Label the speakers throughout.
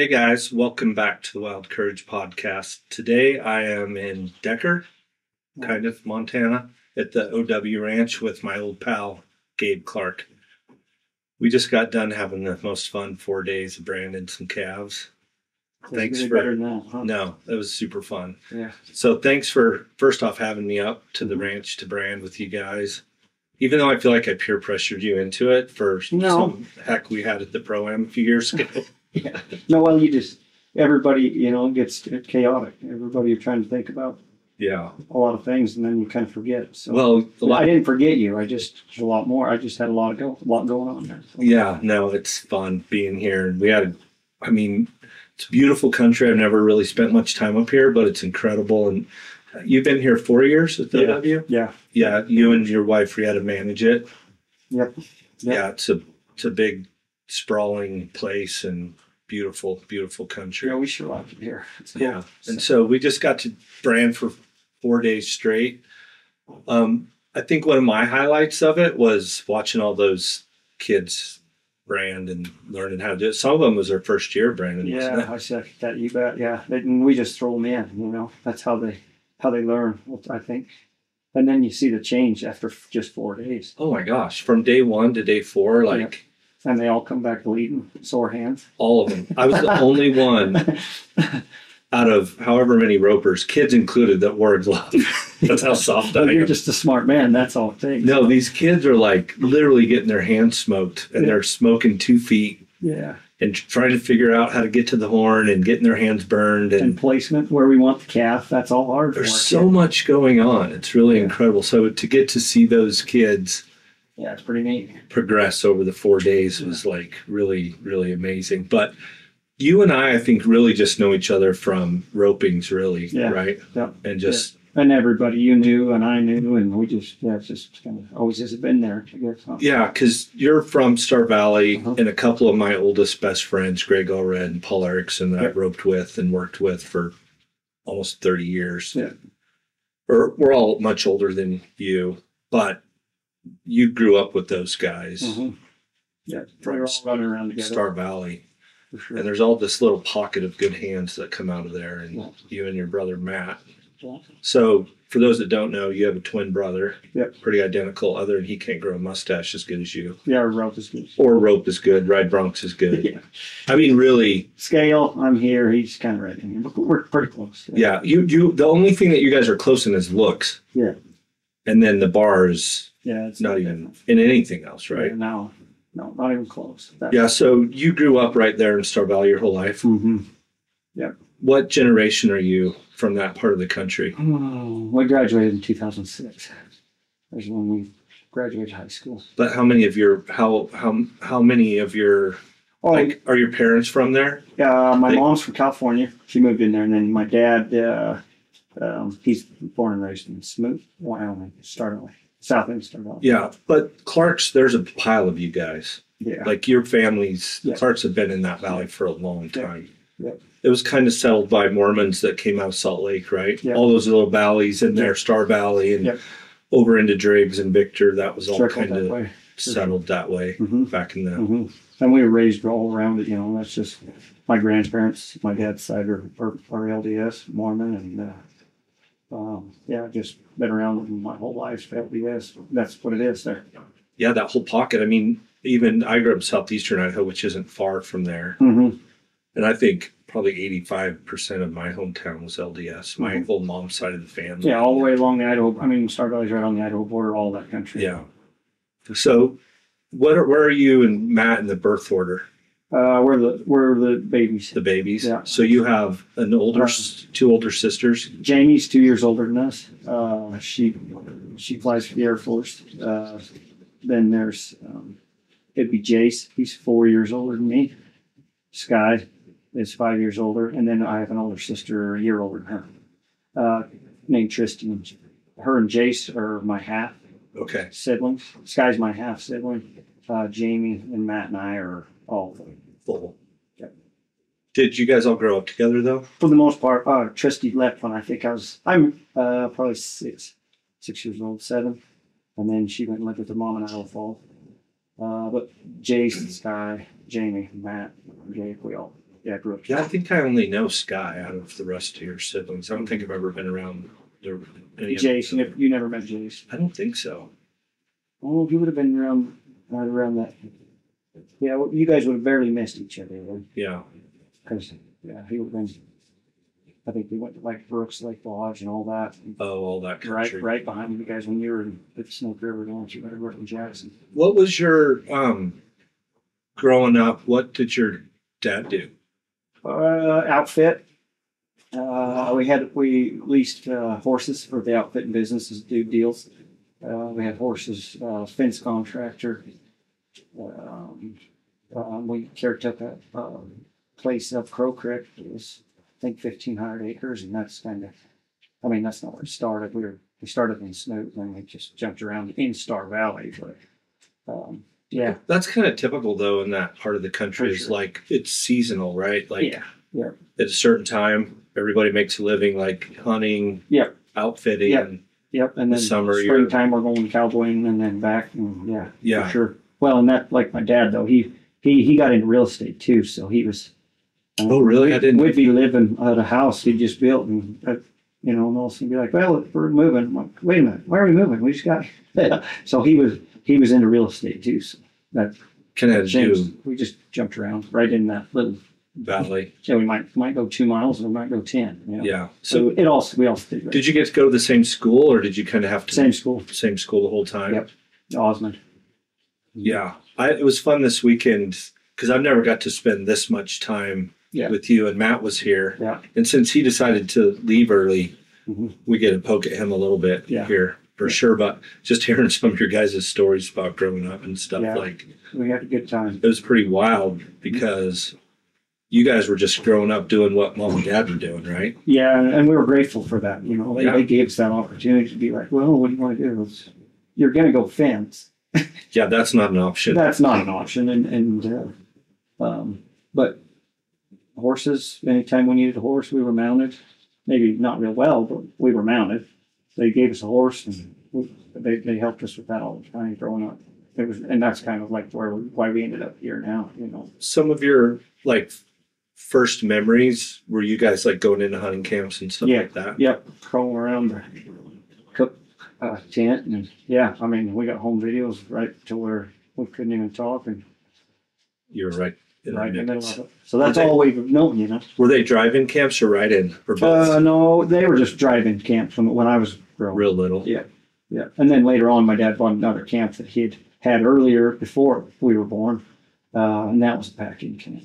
Speaker 1: Hey guys, welcome back to the Wild Courage podcast. Today I am in Decker, kind of Montana, at the OW Ranch with my old pal, Gabe Clark. We just got done having the most fun 4 days of branding some calves. Thanks
Speaker 2: really
Speaker 1: for
Speaker 2: better than that, huh?
Speaker 1: No, it was super fun.
Speaker 2: Yeah.
Speaker 1: So thanks for first off having me up to the ranch to brand with you guys. Even though I feel like I peer pressured you into it for some heck we had at the Pro-Am a few years ago.
Speaker 2: Yeah. No, well, everybody, gets chaotic. Everybody you're trying to think about
Speaker 1: Yeah.
Speaker 2: a lot of things, and then you kind of forget. So,
Speaker 1: Well,
Speaker 2: I didn't forget you. There's a lot more. I just had a lot going on there. So.
Speaker 1: Yeah, no, it's fun being here. And it's a beautiful country. I've never really spent much time up here, but it's incredible. And you've been here 4 years at the OW?
Speaker 2: Yeah.
Speaker 1: Yeah, you and your wife had to manage it.
Speaker 2: Yep.
Speaker 1: Yeah, it's a big, sprawling place and beautiful, beautiful country.
Speaker 2: Yeah, we sure like it here. It's cool.
Speaker 1: Yeah, and so we just got to brand for 4 days straight. I think one of my highlights of it was watching all those kids brand and learning how to do it. Some of them was their first year branding.
Speaker 2: Yeah, I said that. You bet. Yeah, and we just throw them in. That's how they learn. I think, and then you see the change after just 4 days.
Speaker 1: Oh my gosh! From day 1 to day 4, like.
Speaker 2: Yeah. And they all come back bleeding, sore hands.
Speaker 1: All of them. I was the only one out of however many ropers, kids included, that wore a glove. That's how soft I am.
Speaker 2: You're just a smart man. That's all it takes.
Speaker 1: No, these kids are like literally getting their hands smoked, and they're smoking 2 feet.
Speaker 2: Yeah.
Speaker 1: And trying to figure out how to get to the horn and getting their hands burned.
Speaker 2: And placement, where we want the calf, that's all hard.
Speaker 1: There's so much going on. It's really incredible. So to get to see those kids...
Speaker 2: Yeah, it's pretty neat.
Speaker 1: Progress over the 4 days was like really, really amazing. But you and I think, really just know each other from ropings, really, right?
Speaker 2: Yep.
Speaker 1: And just
Speaker 2: and everybody you knew and I knew, and we just it's just kind of always has been there, I guess. Huh?
Speaker 1: Yeah, because you're from Star Valley, and a couple of my oldest best friends, Greg Allred and Paul Erickson, that I roped with and worked with for almost 30 years.
Speaker 2: Yeah,
Speaker 1: We're all much older than you, but you grew up with those guys.
Speaker 2: Mm-hmm. Yeah, we were all running around together.
Speaker 1: Star Valley.
Speaker 2: For sure.
Speaker 1: And there's all this little pocket of good hands that come out of there, and you and your brother Matt.
Speaker 2: Yeah.
Speaker 1: So for those that don't know, you have a twin brother.
Speaker 2: Yep.
Speaker 1: Pretty identical, other than he can't grow a mustache as good as you.
Speaker 2: Yeah, rope is good.
Speaker 1: Or rope is good. Ride broncs is good.
Speaker 2: Yeah.
Speaker 1: I mean, really.
Speaker 2: Scale, I'm here. He's kind of right in here. We're pretty close.
Speaker 1: Yeah. You. The only thing that you guys are close in is looks.
Speaker 2: Yeah.
Speaker 1: And then the bars.
Speaker 2: Yeah, it's
Speaker 1: not even in anything else, right?
Speaker 2: Yeah, no, not even close.
Speaker 1: Yeah, so you grew up right there in Star Valley your whole life.
Speaker 2: Mm-hmm. Yeah.
Speaker 1: What generation are you from that part of the country?
Speaker 2: We graduated in 2006. That's when we graduated high school.
Speaker 1: But how many of your like, are your parents from there?
Speaker 2: My mom's from California. She moved in there, and then my dad, he's born and raised in Wyoming, South End Star Valley.
Speaker 1: Yeah, but Clark's, there's a pile of you guys.
Speaker 2: Yeah.
Speaker 1: Like your families, Clark's have been in that valley for a long time.
Speaker 2: Yeah.
Speaker 1: It was kind of settled by Mormons that came out of Salt Lake, right?
Speaker 2: Yeah.
Speaker 1: All those little valleys in there, Star Valley and over into Driggs and Victor, that was all kind of settled that way back in the...
Speaker 2: Mm-hmm. And we were raised all around it, That's just my grandparents, my dad's side are LDS, Mormon, and... just been around my whole life. LDS, that's what it is there.
Speaker 1: Yeah, that whole pocket. I mean, even I grew up southeastern Idaho, which isn't far from there.
Speaker 2: Mm-hmm.
Speaker 1: And I think probably 85% of my hometown was LDS, my whole mom's side of the family.
Speaker 2: Yeah, all the way along the Idaho. Star Valley's right on the Idaho border, all that country.
Speaker 1: Yeah. So where are you and Matt in the birth order?
Speaker 2: We're the babies.
Speaker 1: The babies.
Speaker 2: Yeah.
Speaker 1: So you have two older sisters.
Speaker 2: Jamie's 2 years older than us. She flies for the Air Force. Then there's it'd be Jace. He's 4 years older than me. Sky is 5 years older, and then I have an older sister, a year older than her, named Tristan. Her and Jace are my half siblings. Sky's my half sibling. Jamie and Matt and I are all
Speaker 1: full. Yep. Did you guys all grow up together though?
Speaker 2: For the most part. Tristy left when I'm probably six years old, 7, and then she went and lived with her mom in Idaho Falls. But Jason, Sky, Jamie, Matt, Gabe, we all Yeah, I grew up.
Speaker 1: Yeah, I think I only know Sky out of the rest of your siblings. I don't think I've ever been around any of
Speaker 2: Jace,
Speaker 1: them.
Speaker 2: you never met Jace.
Speaker 1: I don't think so.
Speaker 2: Oh, he would have been around right around that. Yeah, well, you guys would have barely missed each other, right?
Speaker 1: Yeah.
Speaker 2: Because he would have been. I think they went to like Brooks Lake Lodge and all that.
Speaker 1: Oh, all that country.
Speaker 2: Right behind you guys when you were in the Snake River, don't you? Better work in Jackson.
Speaker 1: What was your growing up? What did your dad do?
Speaker 2: Outfit. We leased horses for the outfitting businesses, do deals. We had horses, fence contractor. We caretook a place up Crow Creek. It was, I think, 1,500 acres, and that's kind of. I mean, that's not where it started. We started in Snoot, and then we just jumped around in Star Valley. But yeah,
Speaker 1: that's kind of typical though in that part of the country. Is like it's seasonal, right? Like
Speaker 2: yeah.
Speaker 1: At a certain time, everybody makes a living like hunting, outfitting.
Speaker 2: Yep. And then springtime we're going cowboying and then back, and for sure. Well, and that, like my dad though, he got into real estate too, so he was.
Speaker 1: Oh really?
Speaker 2: We'd be living at a house he just built, and and all of a sudden be like, "Well, we're moving." I'm like, "Wait a minute, why are we moving? We just got." So he was into real estate too. So that we just jumped around right in that little
Speaker 1: valley.
Speaker 2: Yeah, we might go 2 miles, or we might go 10.
Speaker 1: Yeah.
Speaker 2: So we also did. Right?
Speaker 1: Did you get to go to the same school, or did you kind of have to
Speaker 2: same school
Speaker 1: the whole time?
Speaker 2: Yep, Osmond.
Speaker 1: Yeah, it was fun this weekend because I've never got to spend this much time with you, and Matt was here.
Speaker 2: Yeah.
Speaker 1: And since he decided to leave early, we get to poke at him a little bit here for sure. But just hearing some of your guys' stories about growing up and stuff, like
Speaker 2: we had a good time.
Speaker 1: It was pretty wild because you guys were just growing up doing what mom and dad were doing, right?
Speaker 2: Yeah, and we were grateful for that. They gave us that opportunity to be like, well, what do you want to do? You're going to go fence.
Speaker 1: Yeah, that's not an option.
Speaker 2: That's not an option. But horses, anytime we needed a horse, we were mounted. Maybe not real well, but we were mounted. They gave us a horse, and they helped us with that all the time growing up. And that's kind of like why we ended up here now.
Speaker 1: Some of your first memories were you guys going into hunting camps and stuff like that?
Speaker 2: Yep, crawling around the cook tent, and I mean, we got home videos right to where we couldn't even talk, and
Speaker 1: you were right in the middle
Speaker 2: of it. So that's all we've known,
Speaker 1: Were they drive-in camps or ride-in or both?
Speaker 2: No, they were just drive-in camps when I was growing.
Speaker 1: Real little.
Speaker 2: Yeah. And then later on, my dad bought another camp that he'd had earlier before we were born, and that was a packing camp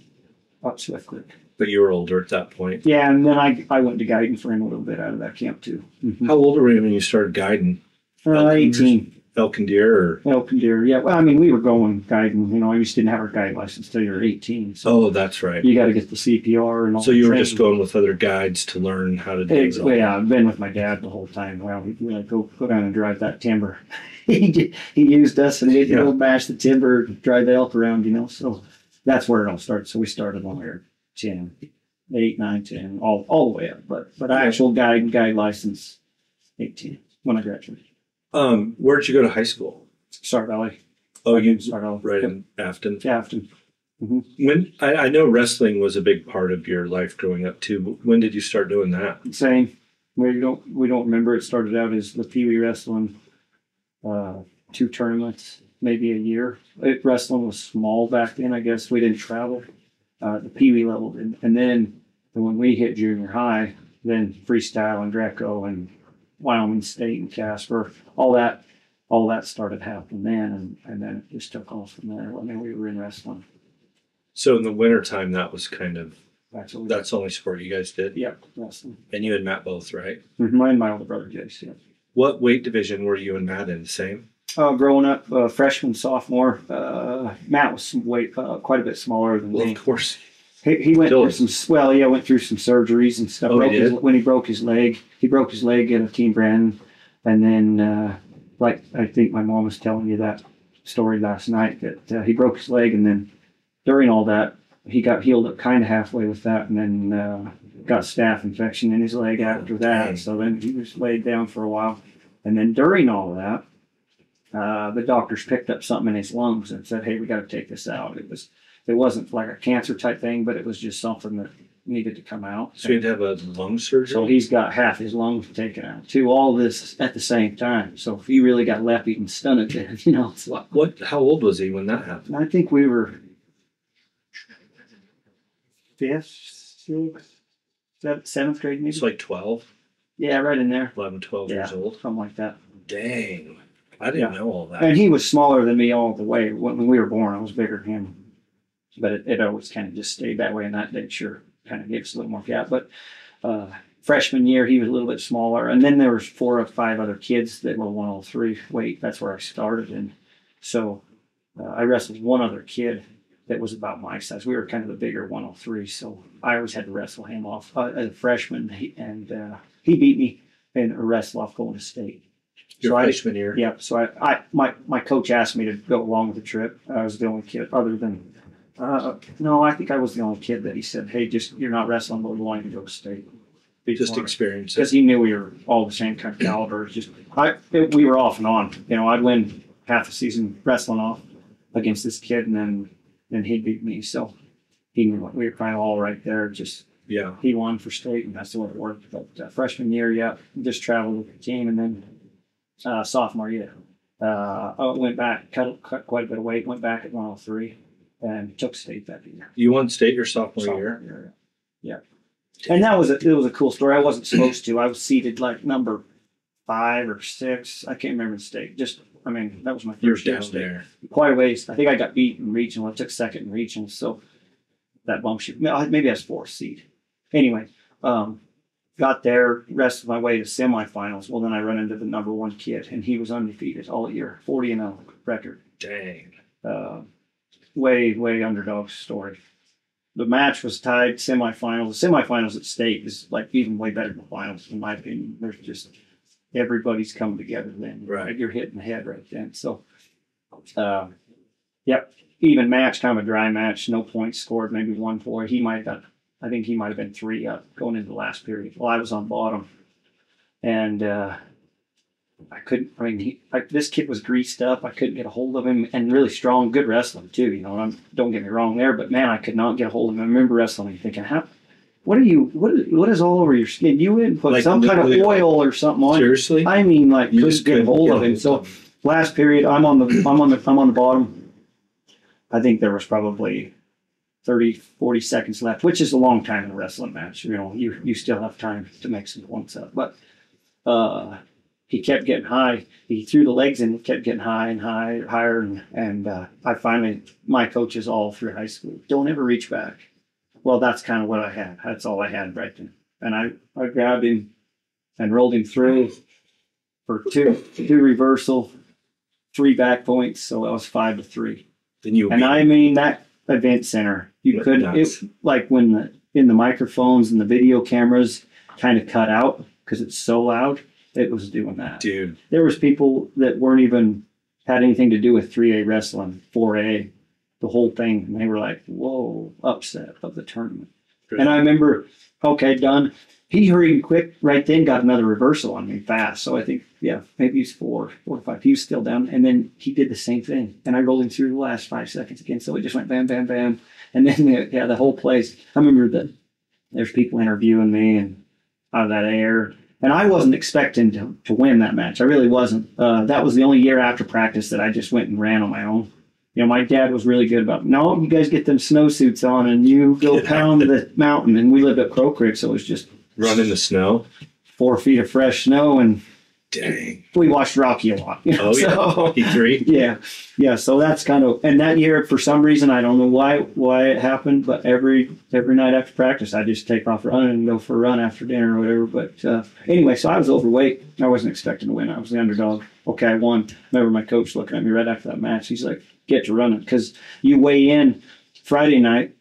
Speaker 2: up Swift Creek.
Speaker 1: But you were older at that point.
Speaker 2: Yeah, and then I went to guiding for him a little bit out of that camp too. Mm-hmm.
Speaker 1: How old were you when you started guiding?
Speaker 2: 18.
Speaker 1: Elk and deer, or
Speaker 2: elk and deer. Yeah, well, I mean, we were going guiding. I just didn't have our guide license until you were 18.
Speaker 1: So that's right.
Speaker 2: You got to get the CPR and all.
Speaker 1: So you were just going with other guides to learn how to do it.
Speaker 2: Yeah, I've been with my dad the whole time. Well, we go down and drive that timber. he used us, and he'd go bash the timber, drive the elk around. So that's where it all started. So we started when we were 10, 8, 9, 10, all the way up. But actual guide license, 18 when I graduated.
Speaker 1: Where'd you go to high school?
Speaker 2: Star Valley.
Speaker 1: Oh, you right in Afton.
Speaker 2: Afton. Mm-hmm.
Speaker 1: When I know wrestling was a big part of your life growing up too. But when did you start doing that?
Speaker 2: Same. We don't remember. It started out as the Pee Wee wrestling, 2 tournaments, maybe a year. Wrestling was small back then. I guess we didn't travel. The Pee Wee level, and then when we hit junior high, then freestyle and Greco and Wyoming State and Casper, all that started happening then, and then it just took off from there. I mean, we were in wrestling.
Speaker 1: So in the wintertime, that was kind of
Speaker 2: that's
Speaker 1: the only sport you guys did?
Speaker 2: Yeah, wrestling.
Speaker 1: And you and Matt both, right?
Speaker 2: Mm-hmm. Mine and my older brother, Jace, yeah.
Speaker 1: What weight division were you and Matt in? The same?
Speaker 2: Growing up, freshman, sophomore, Matt was quite a bit smaller than me.
Speaker 1: Of course.
Speaker 2: He went through went through some surgeries and stuff. When he broke his leg. He broke his leg in a Team Brandon. And then, I think my mom was telling you that story last night, that he broke his leg. And then during all that, he got healed up kind of halfway with that. And then got staph infection in his leg after that. So then he was laid down for a while. And then during all the doctors picked up something in his lungs and said, hey, we got to take this out. It It wasn't like a cancer type thing, but it was just something that needed to come out.
Speaker 1: So he'd have a lung surgery?
Speaker 2: So he's got half his lungs taken out too. All this at the same time. So if he really got left eating stunted, then, you know. It's like,
Speaker 1: What? How old was he when that happened?
Speaker 2: I think we were fifth, sixth, seventh grade maybe.
Speaker 1: It's like 12,
Speaker 2: Yeah, right in there.
Speaker 1: 11, 12 years old.
Speaker 2: Something like that.
Speaker 1: Dang. I didn't know all that.
Speaker 2: And he was smaller than me all the way. When we were born, I was bigger than him. But it always kind of just stayed that way. And that day sure kind of gave us a little more gap. But freshman year, he was a little bit smaller. And then there was 4 or 5 other kids that were 103 weight. That's where I started. And so I wrestled one other kid that was about my size. We were kind of the bigger 103. So I always had to wrestle him off as a freshman. He beat me in a wrestle off going to state.
Speaker 1: Your
Speaker 2: So
Speaker 1: freshman year?
Speaker 2: Yeah. So my coach asked me to go along with the trip. I was the only kid other than, no, I think I was the only kid that he said, hey, you're not wrestling, but we're wanting to go to state.
Speaker 1: Just experience
Speaker 2: Because
Speaker 1: it.
Speaker 2: he knew we were all the same kind of caliber. We were off and on. You know, I'd win half the season wrestling off against this kid, and then he'd beat me. So he knew we were kind of all right there. Just
Speaker 1: Yeah.
Speaker 2: he won for state, and that's the way it worked. But freshman year, yeah, just traveled with the team, and then sophomore year, I went back, cut quite a bit of weight, went back at 103, and took state that year.
Speaker 1: You won state your sophomore year?
Speaker 2: Yeah. And it was a cool story. I wasn't supposed to. I was seated like number 5 or 6. I can't remember the state. That was my
Speaker 1: You were
Speaker 2: first year
Speaker 1: down
Speaker 2: state.
Speaker 1: there.
Speaker 2: Quite a ways. I think I got beat in regional. I took second in regional, so that bumps you. Maybe I was 4th seed. Anyway, got there, rested my way to semifinals. Well, then I run into the number 1 kid, and he was undefeated all year, 40-0 record.
Speaker 1: Dang.
Speaker 2: Way underdog story. The match was tied semifinals. The semifinals at state is like even way better than the finals, in my opinion. There's just everybody's coming together then.
Speaker 1: Right.
Speaker 2: You're hitting the head right then. So, yep. Even match, kind of a dry match. No points scored. Maybe 1 for. I think he might have been 3 up going into the last period. Well, I was on bottom, and I couldn't. This kid was greased up. I couldn't get a hold of him, and really strong, good wrestling too. You know, don't get me wrong there, but man, I could not get a hold of him. I remember wrestling and thinking, what is all over your skin? You didn't put some kind of oil or something on.
Speaker 1: Seriously?
Speaker 2: I mean, like, you couldn't get a hold of him. So last period, I'm on the bottom. I think there was probably 30, 40 seconds left, which is a long time in a wrestling match. You know, you still have time to make some points up, but he kept getting high. He threw the legs in, kept getting high and higher. And I finally, my coaches all through high school, don't ever reach back. Well, that's kind of what I had. That's all I had right then. And I grabbed him and rolled him through for two reversal, 3 back points. So it was 5-3.
Speaker 1: Then
Speaker 2: I mean, that event center, you couldn't, it's like when in the microphones and the video cameras kind of cut out because it's so loud. It was doing that.
Speaker 1: Dude.
Speaker 2: There was people that weren't even had anything to do with 3A wrestling, 4A, the whole thing. And they were like, whoa, upset of the tournament. Really? And I remember, okay, done. He hurried quick right then, got another reversal on me fast. So I think, yeah, maybe he's 4 or 5. He was still down. And then he did the same thing. And I rolled him through the last 5 seconds again. So it just went bam, bam, bam. And then, the whole place. I remember that there's people interviewing me and out of that air. And I wasn't expecting to win that match. I really wasn't. That was the only year after practice that I just went and ran on my own. You know, my dad was really good about, no, you guys get them snowsuits on and you go pound the mountain. And we lived at Crow Creek, so it was just
Speaker 1: run in the snow,
Speaker 2: 4 feet of fresh snow, and
Speaker 1: dang,
Speaker 2: we watched Rocky a lot. You know?
Speaker 1: Oh yeah, so, Rocky 3.
Speaker 2: Yeah. So that's kind of, and that year for some reason I don't know why it happened, but every night after practice I just take off running and go for a run after dinner or whatever. But anyway, so I was overweight. I wasn't expecting to win. I was the underdog. Okay, I won. Remember my coach looking at me right after that match. He's like, "Get to running," because you weigh in Friday night.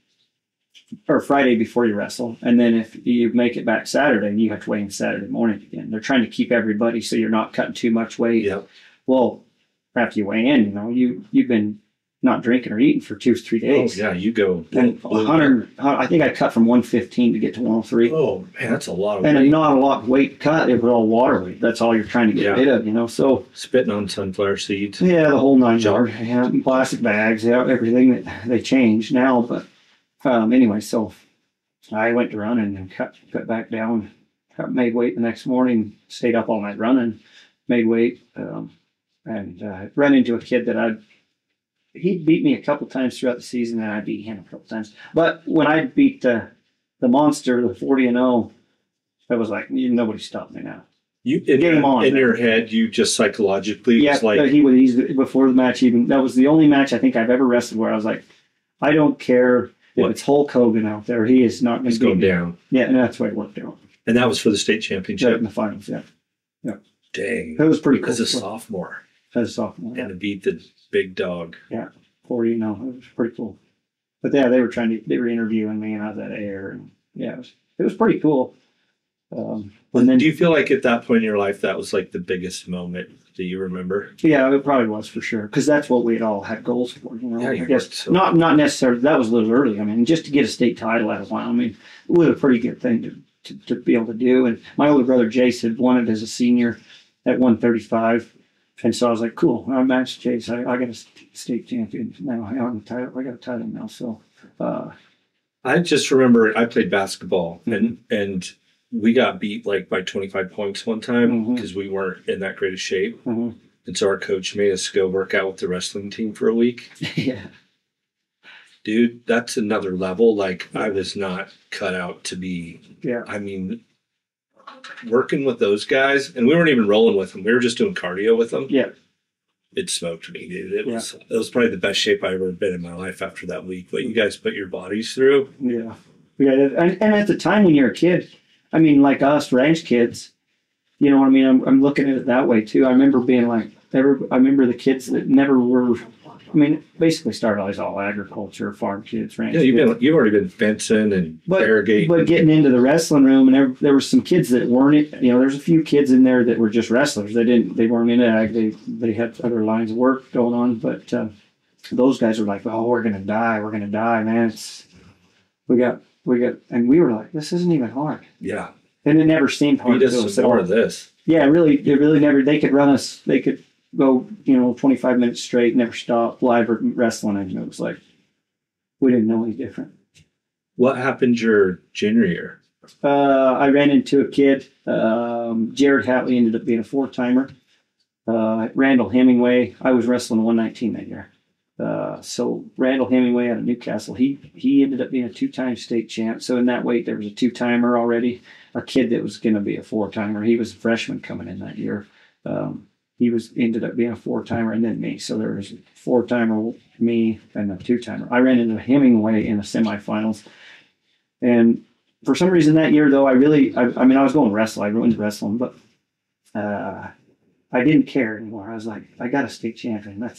Speaker 2: Or Friday before you wrestle, and then if you make it back Saturday, you have to weigh in Saturday morning again. They're trying to keep everybody so you're not cutting too much weight.
Speaker 1: Yep.
Speaker 2: Well, after you weigh in, you know, you've been not drinking or eating for 2 or 3 days.
Speaker 1: Oh, yeah, you go.
Speaker 2: And 100, I think I cut from 115 to get to 103.
Speaker 1: Oh, man, that's a lot of
Speaker 2: and
Speaker 1: weight.
Speaker 2: not a lot of weight cut. It was all water weight. That's all you're trying to get rid of, you know. So
Speaker 1: spitting on sunflower seeds.
Speaker 2: Yeah, the whole 9 yards. Yeah, plastic bags. Yeah, everything that they changed now. But anyway, so I went to running and cut back down. Made weight the next morning. Stayed up all night running. Made weight. And ran into a kid that he beat me a couple times throughout the season, and I beat him a couple times. But when I beat the monster, the 40-0, it was like nobody stopped me now.
Speaker 1: You in your head, you just psychologically was like
Speaker 2: he was before the match. Even that was the only match I think I've ever wrestled where I was like, I don't care if it's Hulk Hogan out there, he is not going to
Speaker 1: go down.
Speaker 2: Yeah, and that's why it worked out.
Speaker 1: And that was for the state championship
Speaker 2: in the finals. Yeah.
Speaker 1: Dang,
Speaker 2: it was pretty cool.
Speaker 1: As a sophomore.
Speaker 2: And
Speaker 1: to beat the big dog.
Speaker 2: Yeah, 40. It was pretty cool. But yeah, they were interviewing me, and I was at air, and yeah, it was pretty cool. And then,
Speaker 1: do you feel like at that point in your life that was like the biggest moment that you remember?
Speaker 2: Yeah, it probably was for sure, because that's what we had all had goals for. You know,
Speaker 1: yeah,
Speaker 2: I guess not necessarily. That was a little early. I mean, just to get a state title out of Wyoming was a pretty good thing to be able to do. And my older brother Jace had won it as a senior at 135. And so I was like, cool, I matched Chase. I got a state champion now. I got a title now. So
Speaker 1: I just remember I played basketball and we got beat like by 25 points one time because we weren't in that great of shape. And so our coach made us go work out with the wrestling team for a week.
Speaker 2: Yeah.
Speaker 1: Dude, that's another level. Like I was not cut out to be, I mean, working with those guys, and we weren't even rolling with them. We were just doing cardio with them.
Speaker 2: Yeah.
Speaker 1: It smoked me, dude. It was probably the best shape I've ever been in my life after that week. What you guys put your bodies through.
Speaker 2: Yeah. And at the time when you're a kid, I mean, like us ranch kids, you know what I mean? I'm looking at it that way too. I remember being like, I remember the kids that never were, I mean, basically started as all agriculture, farm kids, ranch. Yeah,
Speaker 1: you've already been fencing and irrigating.
Speaker 2: But getting into the wrestling room, and there were some kids that weren't. You know, there's a few kids in there that were just wrestlers. They weren't in ag. They had other lines of work going on. But those guys were like, "Oh, we're gonna die, man. We got," and we were like, "This isn't even hard."
Speaker 1: Yeah.
Speaker 2: And it never seemed hard.
Speaker 1: We did some more of this.
Speaker 2: Yeah, it really never. They could run us. They could go, 25 minutes straight, never stop, live wrestling, and it was like we didn't know any different.
Speaker 1: What happened your junior year?
Speaker 2: I ran into a kid. Jared Hatley ended up being a 4-timer. Randall Hemingway. I was wrestling 119 that year. So Randall Hemingway out of Newcastle, he ended up being a 2-time state champ. So in that weight, there was a 2-timer already. A kid that was going to be a 4-timer. He was a freshman coming in that year. He ended up being a 4-timer, and then me. So there was a 4-timer, me, and a 2-timer. I ran into Hemingway in the semifinals. And for some reason that year, though, I was going to wrestle. I ruined wrestling, but I didn't care anymore. I was like, I got a state champion.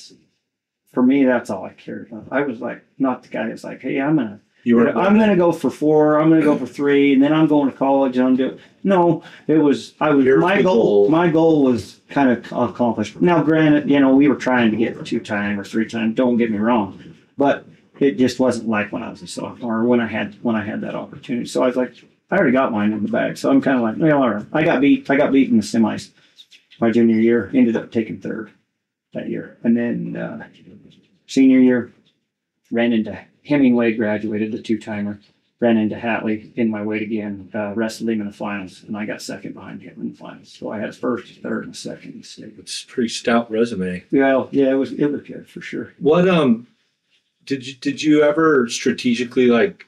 Speaker 2: For me, that's all I cared about. I was like, not the guy that's like, hey, I'm going to go for 4, I'm going to go for 3, and then I'm going to college and I'm doing. No, my goal was kind of accomplished. Now, granted, we were trying to get 2-time or 3-time. Don't get me wrong, but it just wasn't like when I was a sophomore or when I had that opportunity. So I was like, I already got mine in the bag. So I'm kind of like, well, all right. I got beat in the semis my junior year. Ended up taking 3rd that year, and then senior year ran into Hemingway, graduated the 2-timer. Ran into Hatley in my weight again, wrestled him in the finals, and I got 2nd behind him in the finals. So I had 1st, 3rd, and 2nd state.
Speaker 1: It's a pretty stout resume.
Speaker 2: Yeah, it was good for sure.
Speaker 1: What did you ever strategically, like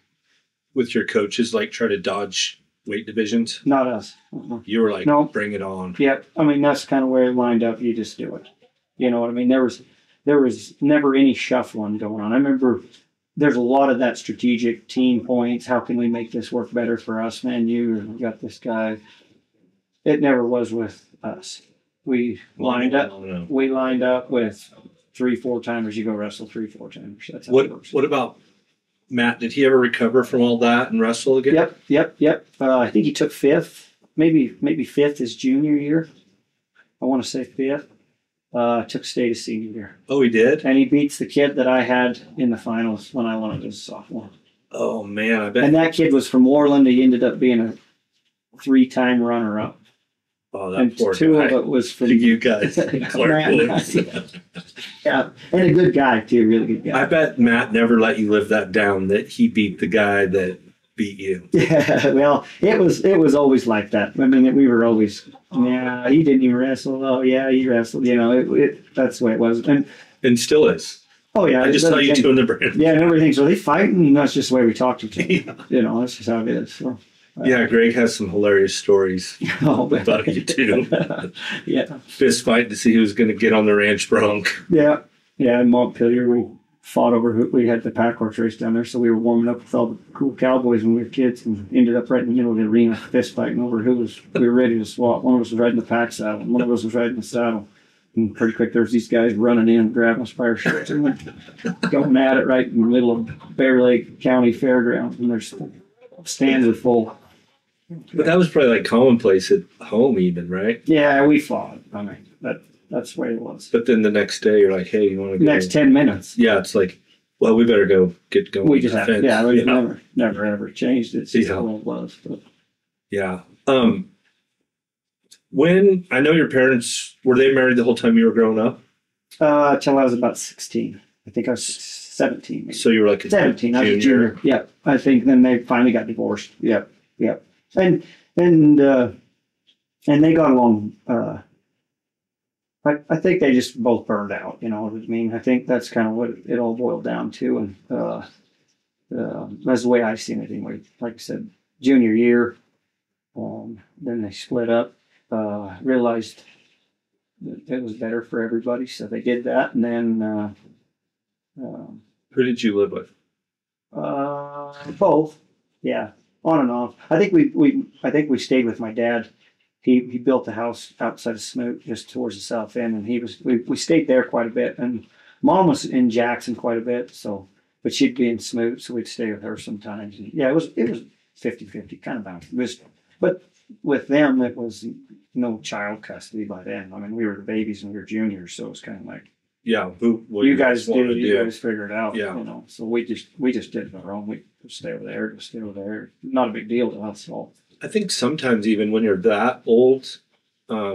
Speaker 1: with your coaches, like try to dodge weight divisions?
Speaker 2: Not us.
Speaker 1: You were like, no, bring it on.
Speaker 2: Yeah, I mean that's kind of where it lined up. You just do it. You know what I mean? There was never any shuffling going on. I remember. There's a lot of that strategic team points. How can we make this work better for us? Man, we got this guy. It never was with us. We lined up. No. We lined up with 3 4-timers. You go wrestle 3 4-timers. That's how it works.
Speaker 1: What about Matt? Did he ever recover from all that and wrestle again?
Speaker 2: Yep. I think he took 5th, maybe 5th his junior year. I want to say 5th. Took state his senior year.
Speaker 1: Oh, he did?
Speaker 2: And he beats the kid that I had in the finals when I went as a sophomore.
Speaker 1: Oh, man, I bet.
Speaker 2: And that kid was from Orland. He ended up being a 3-time runner-up.
Speaker 1: Oh, that
Speaker 2: And
Speaker 1: poor
Speaker 2: two
Speaker 1: guy.
Speaker 2: of it was from
Speaker 1: You guys. Clark
Speaker 2: Man,
Speaker 1: Woods.
Speaker 2: yeah, and a good guy too, really good guy.
Speaker 1: I bet Matt never let you live that down, that he beat the guy that beat you.
Speaker 2: Yeah, well, it was always like that. I mean, we were always, yeah, he didn't even wrestle. Oh, yeah, he wrestled. You know, that's the way it was.
Speaker 1: And still is.
Speaker 2: Oh, yeah.
Speaker 1: I just saw you two in the brand.
Speaker 2: Yeah, and everything. So they fighting, and that's just the way we talk to each other. Yeah. You know, that's just how it is. So,
Speaker 1: yeah, Greg has some hilarious stories
Speaker 2: about
Speaker 1: you too.
Speaker 2: Yeah.
Speaker 1: Fist fight to see who's going to get on the ranch bronc.
Speaker 2: Yeah. Yeah, in Montpelier, we fought over who we had the pack horse race down there, so we were warming up with all the cool cowboys when we were kids, and ended up right in the middle of the arena, fist fighting over we were ready to swap. One of us was riding the pack saddle, and one of us was riding the saddle. And pretty quick, there's these guys running in, grabbing us by our shirts, and going at it right in the middle of Bear Lake County Fairgrounds, and there's stands are full.
Speaker 1: But that was probably like commonplace at home, even, right?
Speaker 2: Yeah, we fought. I mean, that's the way it was.
Speaker 1: But then the next day, you're like, "Hey, you want to go?"
Speaker 2: Next 10 minutes.
Speaker 1: Yeah, it's like, well, we better go get going.
Speaker 2: We just have, yeah, we
Speaker 1: yeah.
Speaker 2: never ever changed. It's just how it was. But.
Speaker 1: Yeah. When I know your parents, were they married the whole time you were growing up?
Speaker 2: Till I was about 16. I think I was 17. Maybe.
Speaker 1: So you were like
Speaker 2: 17. I was a junior. Yeah, I think then they finally got divorced. Yep. And they got along. I think they just both burned out. You know what I mean? I think that's kind of what it all boiled down to, and that's the way I seen it anyway. Like I said, junior year, then they split up. Realized that it was better for everybody, so they did that, and then.
Speaker 1: Who did you live with?
Speaker 2: Both, yeah, on and off. I think we stayed with my dad. He built a house outside of Smoot, just towards the south end, and we stayed there quite a bit. And Mom was in Jackson quite a bit, but she'd be in Smoot, so we'd stay with her sometimes. And yeah, it was 50-50, kind of balanced. But with them, it was no child custody by then. I mean, we were the babies and we were juniors, so it was kind of like.
Speaker 1: Yeah,
Speaker 2: you guys did. You guys figured it out.
Speaker 1: Yeah.
Speaker 2: You know, so we just did it on our own. We just stay over there. Not a big deal to us all.
Speaker 1: I think sometimes even when you're that old, there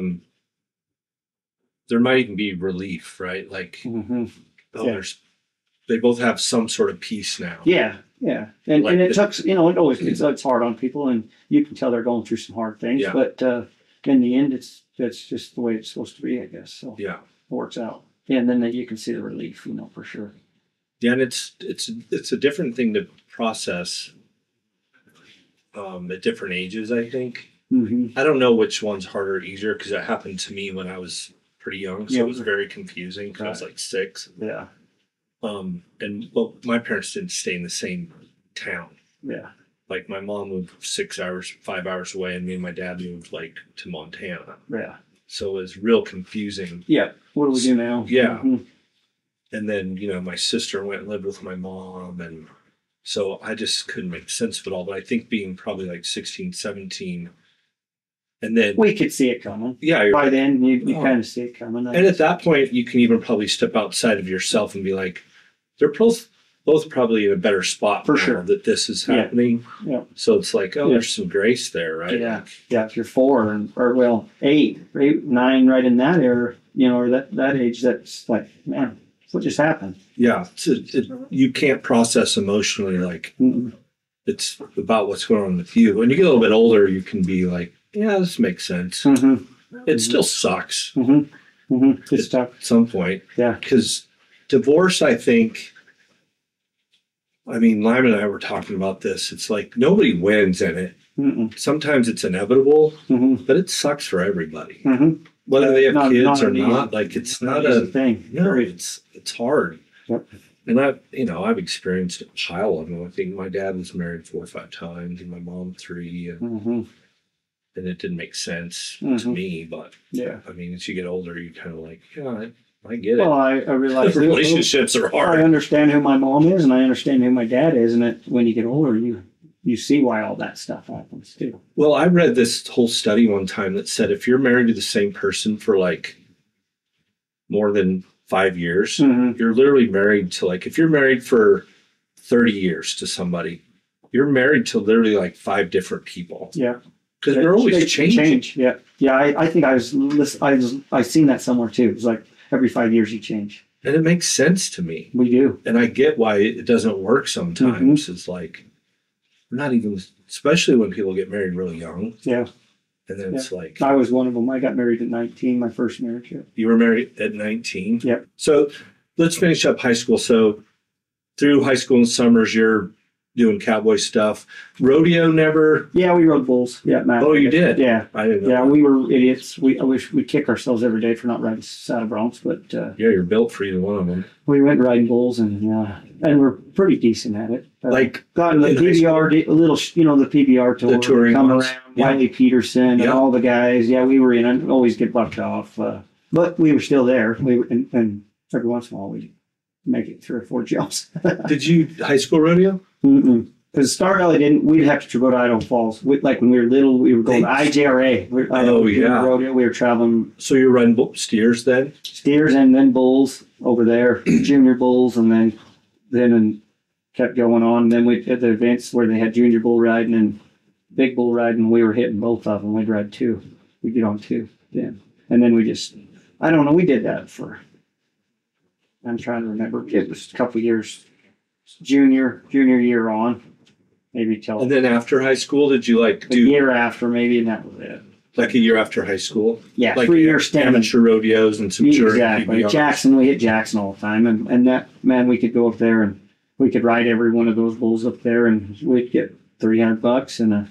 Speaker 1: might even be relief, right? Like, they both have some sort of peace now.
Speaker 2: Yeah, yeah. And it took, it always it's hard on people, and you can tell they're going through some hard things. Yeah. But in the end, that's just the way it's supposed to be, I guess. So yeah, it works out. Yeah, and then you can see the relief, for sure.
Speaker 1: Yeah, and it's a different thing to process at different ages, I think. Mm-hmm. I don't know which one's harder or easier, because it happened to me when I was pretty young, so it was very confusing, because I was like 6.
Speaker 2: Yeah.
Speaker 1: And my parents didn't stay in the same town.
Speaker 2: Yeah.
Speaker 1: Like, my mom moved 5 hours away, and me and my dad moved to Montana.
Speaker 2: Yeah.
Speaker 1: So it was real confusing.
Speaker 2: Yeah. What do we do now?
Speaker 1: Yeah. Mm-hmm. And then, my sister went and lived with my mom. And so I just couldn't make sense of it all. But I think being probably like 16, 17. And then.
Speaker 2: We could see it coming.
Speaker 1: Yeah.
Speaker 2: By then, you kind of see it coming.
Speaker 1: And at that point, you can even probably step outside of yourself and be like, they're both probably in a better spot
Speaker 2: for sure
Speaker 1: that this is happening. Yeah. So it's like, there's some grace there, right?
Speaker 2: Yeah. Yeah. If you're 4 or 8, 9, right in that era, or that age, that's like, man, what just happened?
Speaker 1: Yeah. You can't process emotionally. Like, it's about what's going on with you. When you get a little bit older, you can be like, yeah, this makes sense. Mm-hmm. It still sucks.
Speaker 2: Mm-hmm. Mm-hmm. It's tough.
Speaker 1: At some point.
Speaker 2: Yeah.
Speaker 1: Because divorce, I think, Lyman and I were talking about this. It's like nobody wins in it. Mm-mm. Sometimes it's inevitable, but it sucks for everybody. Mm-hmm. Whether they have kids or not, like, it's not a
Speaker 2: thing.
Speaker 1: No, it's hard.
Speaker 2: Yep.
Speaker 1: And I've experienced a pile of them. I think my dad was married 4 or 5 times, and my mom 3, and it didn't make sense to me. But yeah, as you get older, you kind of like, I get it.
Speaker 2: Well, I realize
Speaker 1: relationships are hard.
Speaker 2: I understand who my mom is, and I understand who my dad is, and when you get older, you see why all that stuff happens too.
Speaker 1: Well, I read this whole study one time that said if you're married to the same person for like more than 5 years,
Speaker 2: Mm-hmm.
Speaker 1: you're literally married to, like, if you're married for 30 years to somebody, you're married to literally like 5 different people.
Speaker 2: Yeah.
Speaker 1: Because they're always
Speaker 2: They
Speaker 1: changing.
Speaker 2: change. Yeah. Yeah. I think I seen that somewhere too. It's like every 5 years you change.
Speaker 1: And it makes sense to me.
Speaker 2: We do.
Speaker 1: And I get why it doesn't work sometimes.
Speaker 2: Mm-hmm.
Speaker 1: It's like, not even, especially when people get married really young.
Speaker 2: Yeah.
Speaker 1: And then it's like,
Speaker 2: I was one of them. I got married at 19, my first marriage. Yeah.
Speaker 1: you were married at 19?
Speaker 2: Yep.
Speaker 1: So let's finish up high school. So through high school and summers, you're doing cowboy stuff. Rodeo never.
Speaker 2: Yeah, we rode bulls. Yeah, Matt.
Speaker 1: Oh, you did?
Speaker 2: Yeah.
Speaker 1: I didn't know.
Speaker 2: Yeah,
Speaker 1: that.
Speaker 2: we were idiots. I wish we'd kick ourselves every day for not riding saddle broncs, but
Speaker 1: Yeah, you're built for either one of them.
Speaker 2: we went riding bulls and we're pretty decent at it.
Speaker 1: Like,
Speaker 2: got in the
Speaker 1: in high
Speaker 2: PBR, a little, the PBR tour,
Speaker 1: The touring
Speaker 2: come
Speaker 1: ones.
Speaker 2: around,
Speaker 1: Yeah.
Speaker 2: Wiley Peterson, and
Speaker 1: Yeah.
Speaker 2: all the guys. Yeah, we were in and always get bucked off, but we were still there. We were, and every once in a while we'd make it 3 or 4 jumps.
Speaker 1: did you high school rodeo?
Speaker 2: Because Star Valley didn't. We'd have to go to Idaho Falls. Like when we were little, we were going to IJRA.
Speaker 1: Yeah.
Speaker 2: We were traveling
Speaker 1: So you run steers then?
Speaker 2: steers and then bulls over there, junior bulls, and then kept going on. Then we at the events where they had junior bull riding and big bull riding. We were hitting both of them. We'd ride 2. We'd get on 2 then, and then we just, I don't know. We did that for. I'm trying to remember. It was a couple years, junior year on, maybe till
Speaker 1: And then after high school, did you like
Speaker 2: a
Speaker 1: do
Speaker 2: year after, maybe, and that was it.
Speaker 1: like a year after high school?
Speaker 2: Yeah,
Speaker 1: Like
Speaker 2: 3-year stint.
Speaker 1: amateur rodeos and some touring
Speaker 2: Exactly.
Speaker 1: PBRs.
Speaker 2: Jackson, we hit Jackson all the time, and that, man, we could go up there and we could ride every one of those bulls up there, and we'd get $300 and a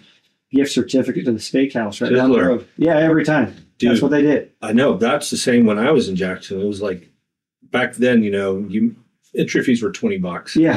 Speaker 2: gift certificate to the steakhouse right down the
Speaker 1: Sizzler.
Speaker 2: road. Yeah, every time.
Speaker 1: Dude.
Speaker 2: That's what they did.
Speaker 1: I know. That's the same when I was in Jackson. It was like, back then, entry fees were $20.
Speaker 2: Yeah,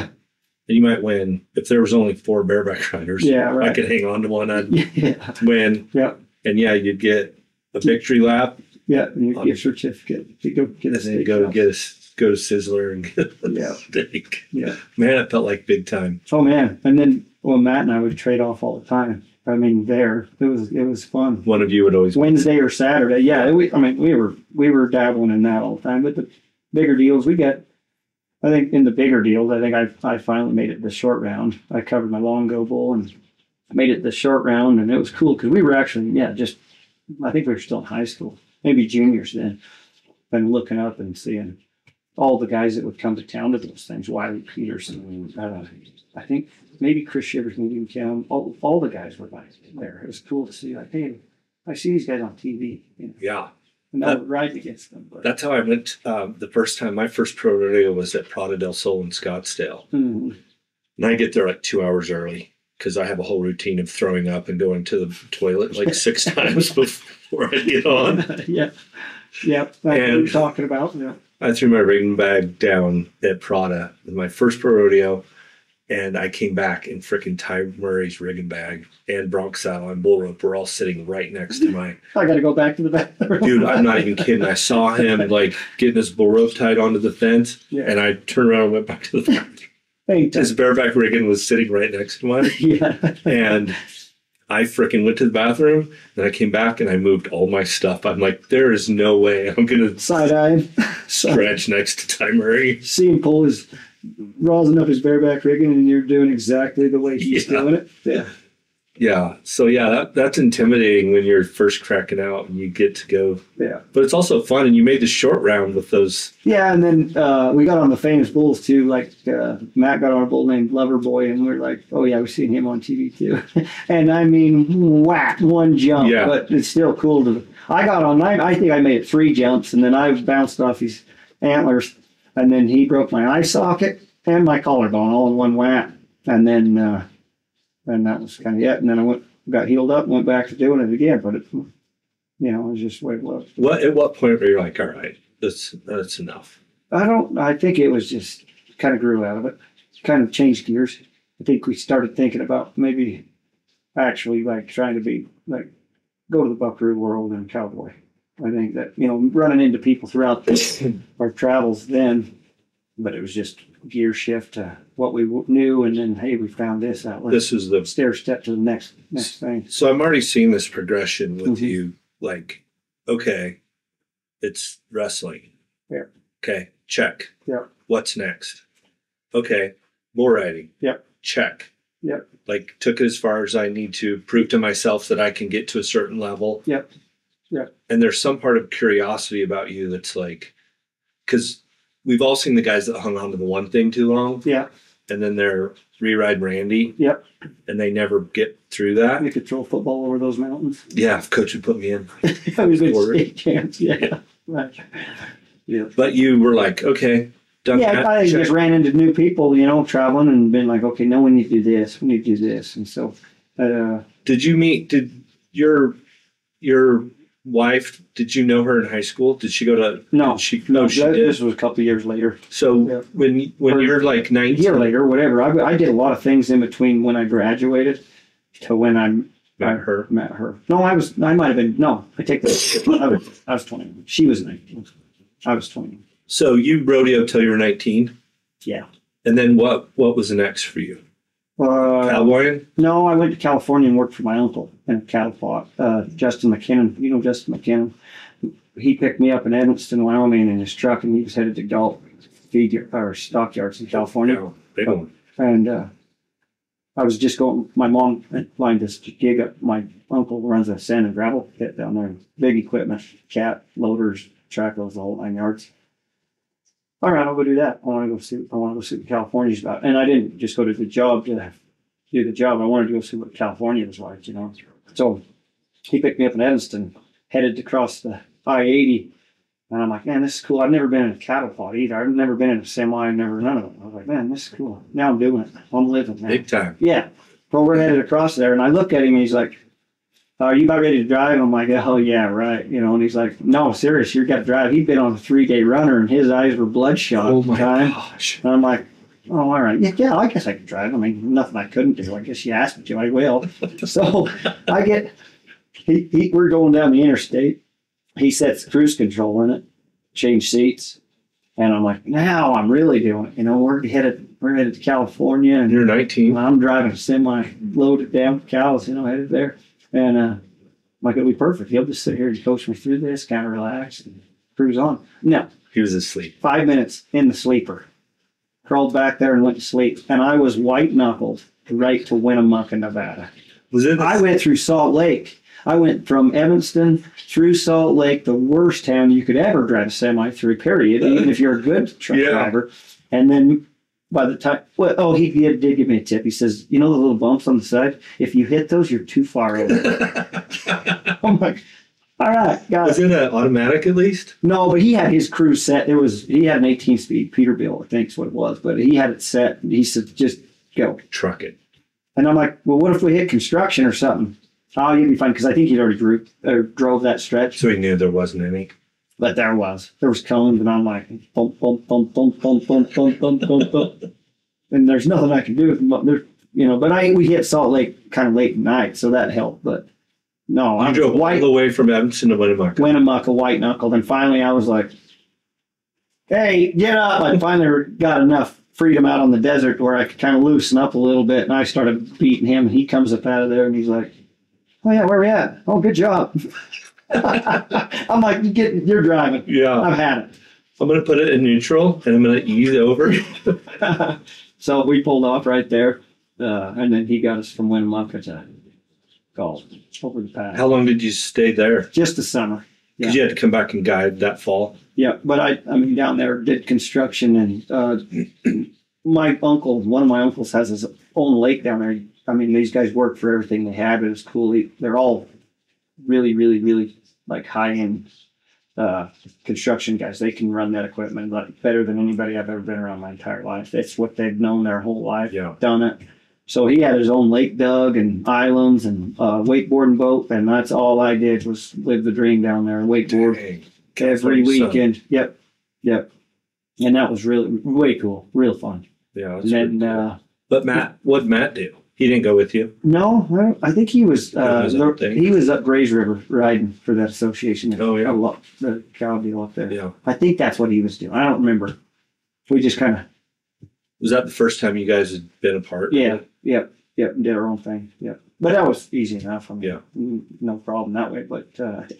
Speaker 1: And you might win. If there was only 4 bareback riders,
Speaker 2: yeah, right.
Speaker 1: I could hang on to one. I'd
Speaker 2: Yeah,
Speaker 1: win.
Speaker 2: yeah,
Speaker 1: And yeah, you'd get a victory lap.
Speaker 2: yeah. And your gift certificate. You go get a
Speaker 1: And then
Speaker 2: steakhouse.
Speaker 1: go to Sizzler and get a
Speaker 2: Yeah.
Speaker 1: steak.
Speaker 2: Yeah.
Speaker 1: Man, it felt like big time.
Speaker 2: Oh man! And then, Matt and I would trade off all the time. I mean, it was fun.
Speaker 1: One of you would always
Speaker 2: Wednesday or Saturday. Yeah, we were dabbling in that all the time. But the bigger deals we get, I think in the bigger deals, I think I finally made it the short round. I covered my long go bull and made it the short round, and it was cool because we were actually I think we were still in high school, maybe juniors then. Been looking up and seeing all the guys that would come to town to those things. Wiley Peterson, I think maybe Chris Shivers, maybe Cam, all the guys were there. It was cool to see. Like, hey, I see these guys on TV.
Speaker 1: Yeah.
Speaker 2: And I would ride against them. But.
Speaker 1: That's how I went the first time. My first pro rodeo was at Prada del Sol in Scottsdale.
Speaker 2: Mm-hmm.
Speaker 1: And I get there like 2 hours early because I have a whole routine of throwing up and going to the toilet like 6 times before I get on.
Speaker 2: Yeah. That's what you're talking about. Yeah.
Speaker 1: I threw my rigging bag down at Prada in my first pro rodeo, and I came back and frickin' Ty Murray's rigging bag and bronc saddle and bull rope were all sitting right next to my...
Speaker 2: I got to go back to the bathroom.
Speaker 1: Dude, I'm not even kidding. I saw him like getting his bull rope tied onto the fence, and I turned around and went back to the bathroom.
Speaker 2: Hey,
Speaker 1: His bareback rigging was sitting right next to mine.
Speaker 2: Yeah.
Speaker 1: And I frickin' went to the bathroom, and I came back and I moved all my stuff. I'm like, there is no way I'm going to
Speaker 2: Side-eye.
Speaker 1: scratch next to Ty Murray.
Speaker 2: See him pull his, rosin up his bareback rigging, and you're doing exactly the way he's doing it. Yeah.
Speaker 1: Yeah. So, yeah, that's intimidating when you're first cracking out and you get to go.
Speaker 2: Yeah.
Speaker 1: But it's also fun, and you made the short round with those.
Speaker 2: Yeah, and then we got on the famous bulls, too. Like, Matt got on a bull named Loverboy, and we're like, oh, yeah, we've seen him on TV, too. And, I mean, whack, one jump.
Speaker 1: Yeah.
Speaker 2: But it's still cool to... I got on, I think I made it 3 jumps, and then I bounced off his antlers, and then he broke my eye socket and my collarbone all in one whack. And then... and that was kind of it. And then I got healed up and went back to doing it again. But it was just the way it was.
Speaker 1: At what point were you like, all right, that's enough?
Speaker 2: I think it was just kind of grew out of it. Kind of changed gears. I think we started thinking about maybe actually like trying to be like, go to the buckaroo world and cowboy. I think that, running into people throughout our travels then, but it was just gear shift to what we knew, and then, hey, we found this out.
Speaker 1: This is the
Speaker 2: stair step to the next thing.
Speaker 1: So I'm already seeing this progression with you. Like, okay, it's wrestling.
Speaker 2: Yeah.
Speaker 1: Okay, check.
Speaker 2: Yeah.
Speaker 1: What's next? Okay, bull riding.
Speaker 2: Yep.
Speaker 1: Check.
Speaker 2: Yep.
Speaker 1: Like, took it as far as I need to prove to myself that I can get to a certain level.
Speaker 2: Yep. Yep.
Speaker 1: And there's some part of curiosity about you that's like, because we've all seen the guys that hung on to the one thing too long.
Speaker 2: Yeah.
Speaker 1: And then they're re-ride Randy.
Speaker 2: Yep.
Speaker 1: And they never get through that.
Speaker 2: You could throw football over those mountains.
Speaker 1: Yeah, if coach would put me in.
Speaker 2: I was in state champs. Yeah. Right. Yeah.
Speaker 1: But you were like, okay, done
Speaker 2: Yeah,
Speaker 1: that.
Speaker 2: I
Speaker 1: Check.
Speaker 2: just ran into new people, traveling and been like, okay, no, we need to do this. We need to do this. And so,
Speaker 1: Did your wife, did you know her in high school? Did she go to?
Speaker 2: no,
Speaker 1: She
Speaker 2: no,
Speaker 1: she did.
Speaker 2: this was a couple of years later.
Speaker 1: So
Speaker 2: Yeah.
Speaker 1: when you're like
Speaker 2: A
Speaker 1: 19,
Speaker 2: year later, whatever. I did a lot of things in between when I graduated to when I
Speaker 1: met her.
Speaker 2: met her. No, I might have been, no, I take that. I was 20. She was 19. I was 20.
Speaker 1: So you rodeo till you were 19,
Speaker 2: Yeah.
Speaker 1: and then what was the next for you? Cowboying?
Speaker 2: No, I went to California and worked for my uncle in a cattle plot. Justin McKinnon, Justin McKinnon. He picked me up in Evanston, Wyoming in his truck, and he was headed to Galt stockyards in California.
Speaker 1: Oh, big one.
Speaker 2: And I was just going, my mom lined this gig up. My uncle runs a sand and gravel pit down there. Big equipment, cat, loaders, trackers, the whole 9 yards. All right, I'll go do that. I want to go see what California's about. And I didn't just go to the job to do the job. I wanted to go see what California was like, So he picked me up in Evanston, headed to cross the I-80. And I'm like, man, this is cool. I've never been in a cattle plot either. I've never been in a semi, none of them. I was like, man, this is cool. Now I'm doing it. I'm living, man.
Speaker 1: Big time.
Speaker 2: Yeah. Well, we're headed across there. And I look at him and he's like, are you about ready to drive? I'm like, oh, yeah, right. And he's like, no, serious, you got to drive. He'd been on a 3-day runner and his eyes were bloodshot
Speaker 1: Oh,
Speaker 2: at the
Speaker 1: my
Speaker 2: time.
Speaker 1: gosh.
Speaker 2: And I'm like, oh, all right. Yeah, I guess I could drive. I mean, nothing I couldn't do. I guess you asked me to. I will. So we're going down the interstate. He sets cruise control in it, change seats. And I'm like, now I'm really doing it. We're headed to California. And
Speaker 1: You're 19.
Speaker 2: I'm driving a semi loaded down with cows, headed there. And I'm like, it'll be perfect. He'll just sit here and coach me through this, kind of relax and cruise on. No,
Speaker 1: He was asleep.
Speaker 2: 5 minutes in the sleeper. Crawled back there and went to sleep. And I was white-knuckled right to Winnemucca, Nevada. I went through Salt Lake. I went from Evanston through Salt Lake, the worst town you could ever drive a semi through, period, even if you're a good truck driver. And then by the time, he did give me a tip. He says, the little bumps on the side? If you hit those, you're too far over. I'm like, all right, got it.
Speaker 1: Was it an automatic at least?
Speaker 2: No, but he had his cruise set. He had an 18-speed Peterbilt, I think is what it was. But he had it set. And he said, just go.
Speaker 1: Truck it.
Speaker 2: And I'm like, well, what if we hit construction or something? Oh, you'll be fine, because I think he'd already drove that stretch.
Speaker 1: So he knew there wasn't any.
Speaker 2: But there was cones, and I'm like, bump, bump, bump, bump, bump, bump, bump, bump, bump, bump. And there's nothing I can do with them. But we hit Salt Lake kind of late at night, so that helped. But no,
Speaker 1: I drove all the way from Evanston to
Speaker 2: Winnemucca, white knuckled, and finally I was like, hey, get up. I finally got enough freedom out on the desert where I could kind of loosen up a little bit, and I started beating him, and he comes up out of there, and he's like, oh yeah, where we at? Oh, good job. I'm like, you're driving.
Speaker 1: Yeah.
Speaker 2: I've had it.
Speaker 1: I'm going to put it in neutral, and I'm going to ease over.
Speaker 2: So we pulled off right there, and then he got us from Winnemucca to Galt, over the pass.
Speaker 1: How long did you stay there?
Speaker 2: Just the summer.
Speaker 1: Because you had to come back and guide that fall.
Speaker 2: Yeah, but I down there did construction, and one of my uncles has his own lake down there. I mean, these guys worked for everything they had. It was cool. They're all really, really, really like high-end construction guys. They can run that equipment like better than anybody I've ever been around my entire life. It's what they've known their whole life.
Speaker 1: Yeah.
Speaker 2: Done it. So he had his own lake dug and islands and wakeboarding boat, and that's all I did was live the dream down there and wakeboard.
Speaker 1: Dang.
Speaker 2: Every weekend. Yep. And that was really way cool, real fun.
Speaker 1: Yeah.
Speaker 2: And then,
Speaker 1: but what'd Matt do? He didn't go with you?
Speaker 2: No, I think he was
Speaker 1: he
Speaker 2: was up Grays River riding for that association.
Speaker 1: Oh, yeah.
Speaker 2: The cow deal up there.
Speaker 1: Yeah.
Speaker 2: I think that's what he was doing. I don't remember. We just kind of.
Speaker 1: Was that the first time you guys had been apart?
Speaker 2: Yeah. Yep. Did our own thing. Yep. But that was easy enough. I mean,
Speaker 1: yeah.
Speaker 2: No problem that way. But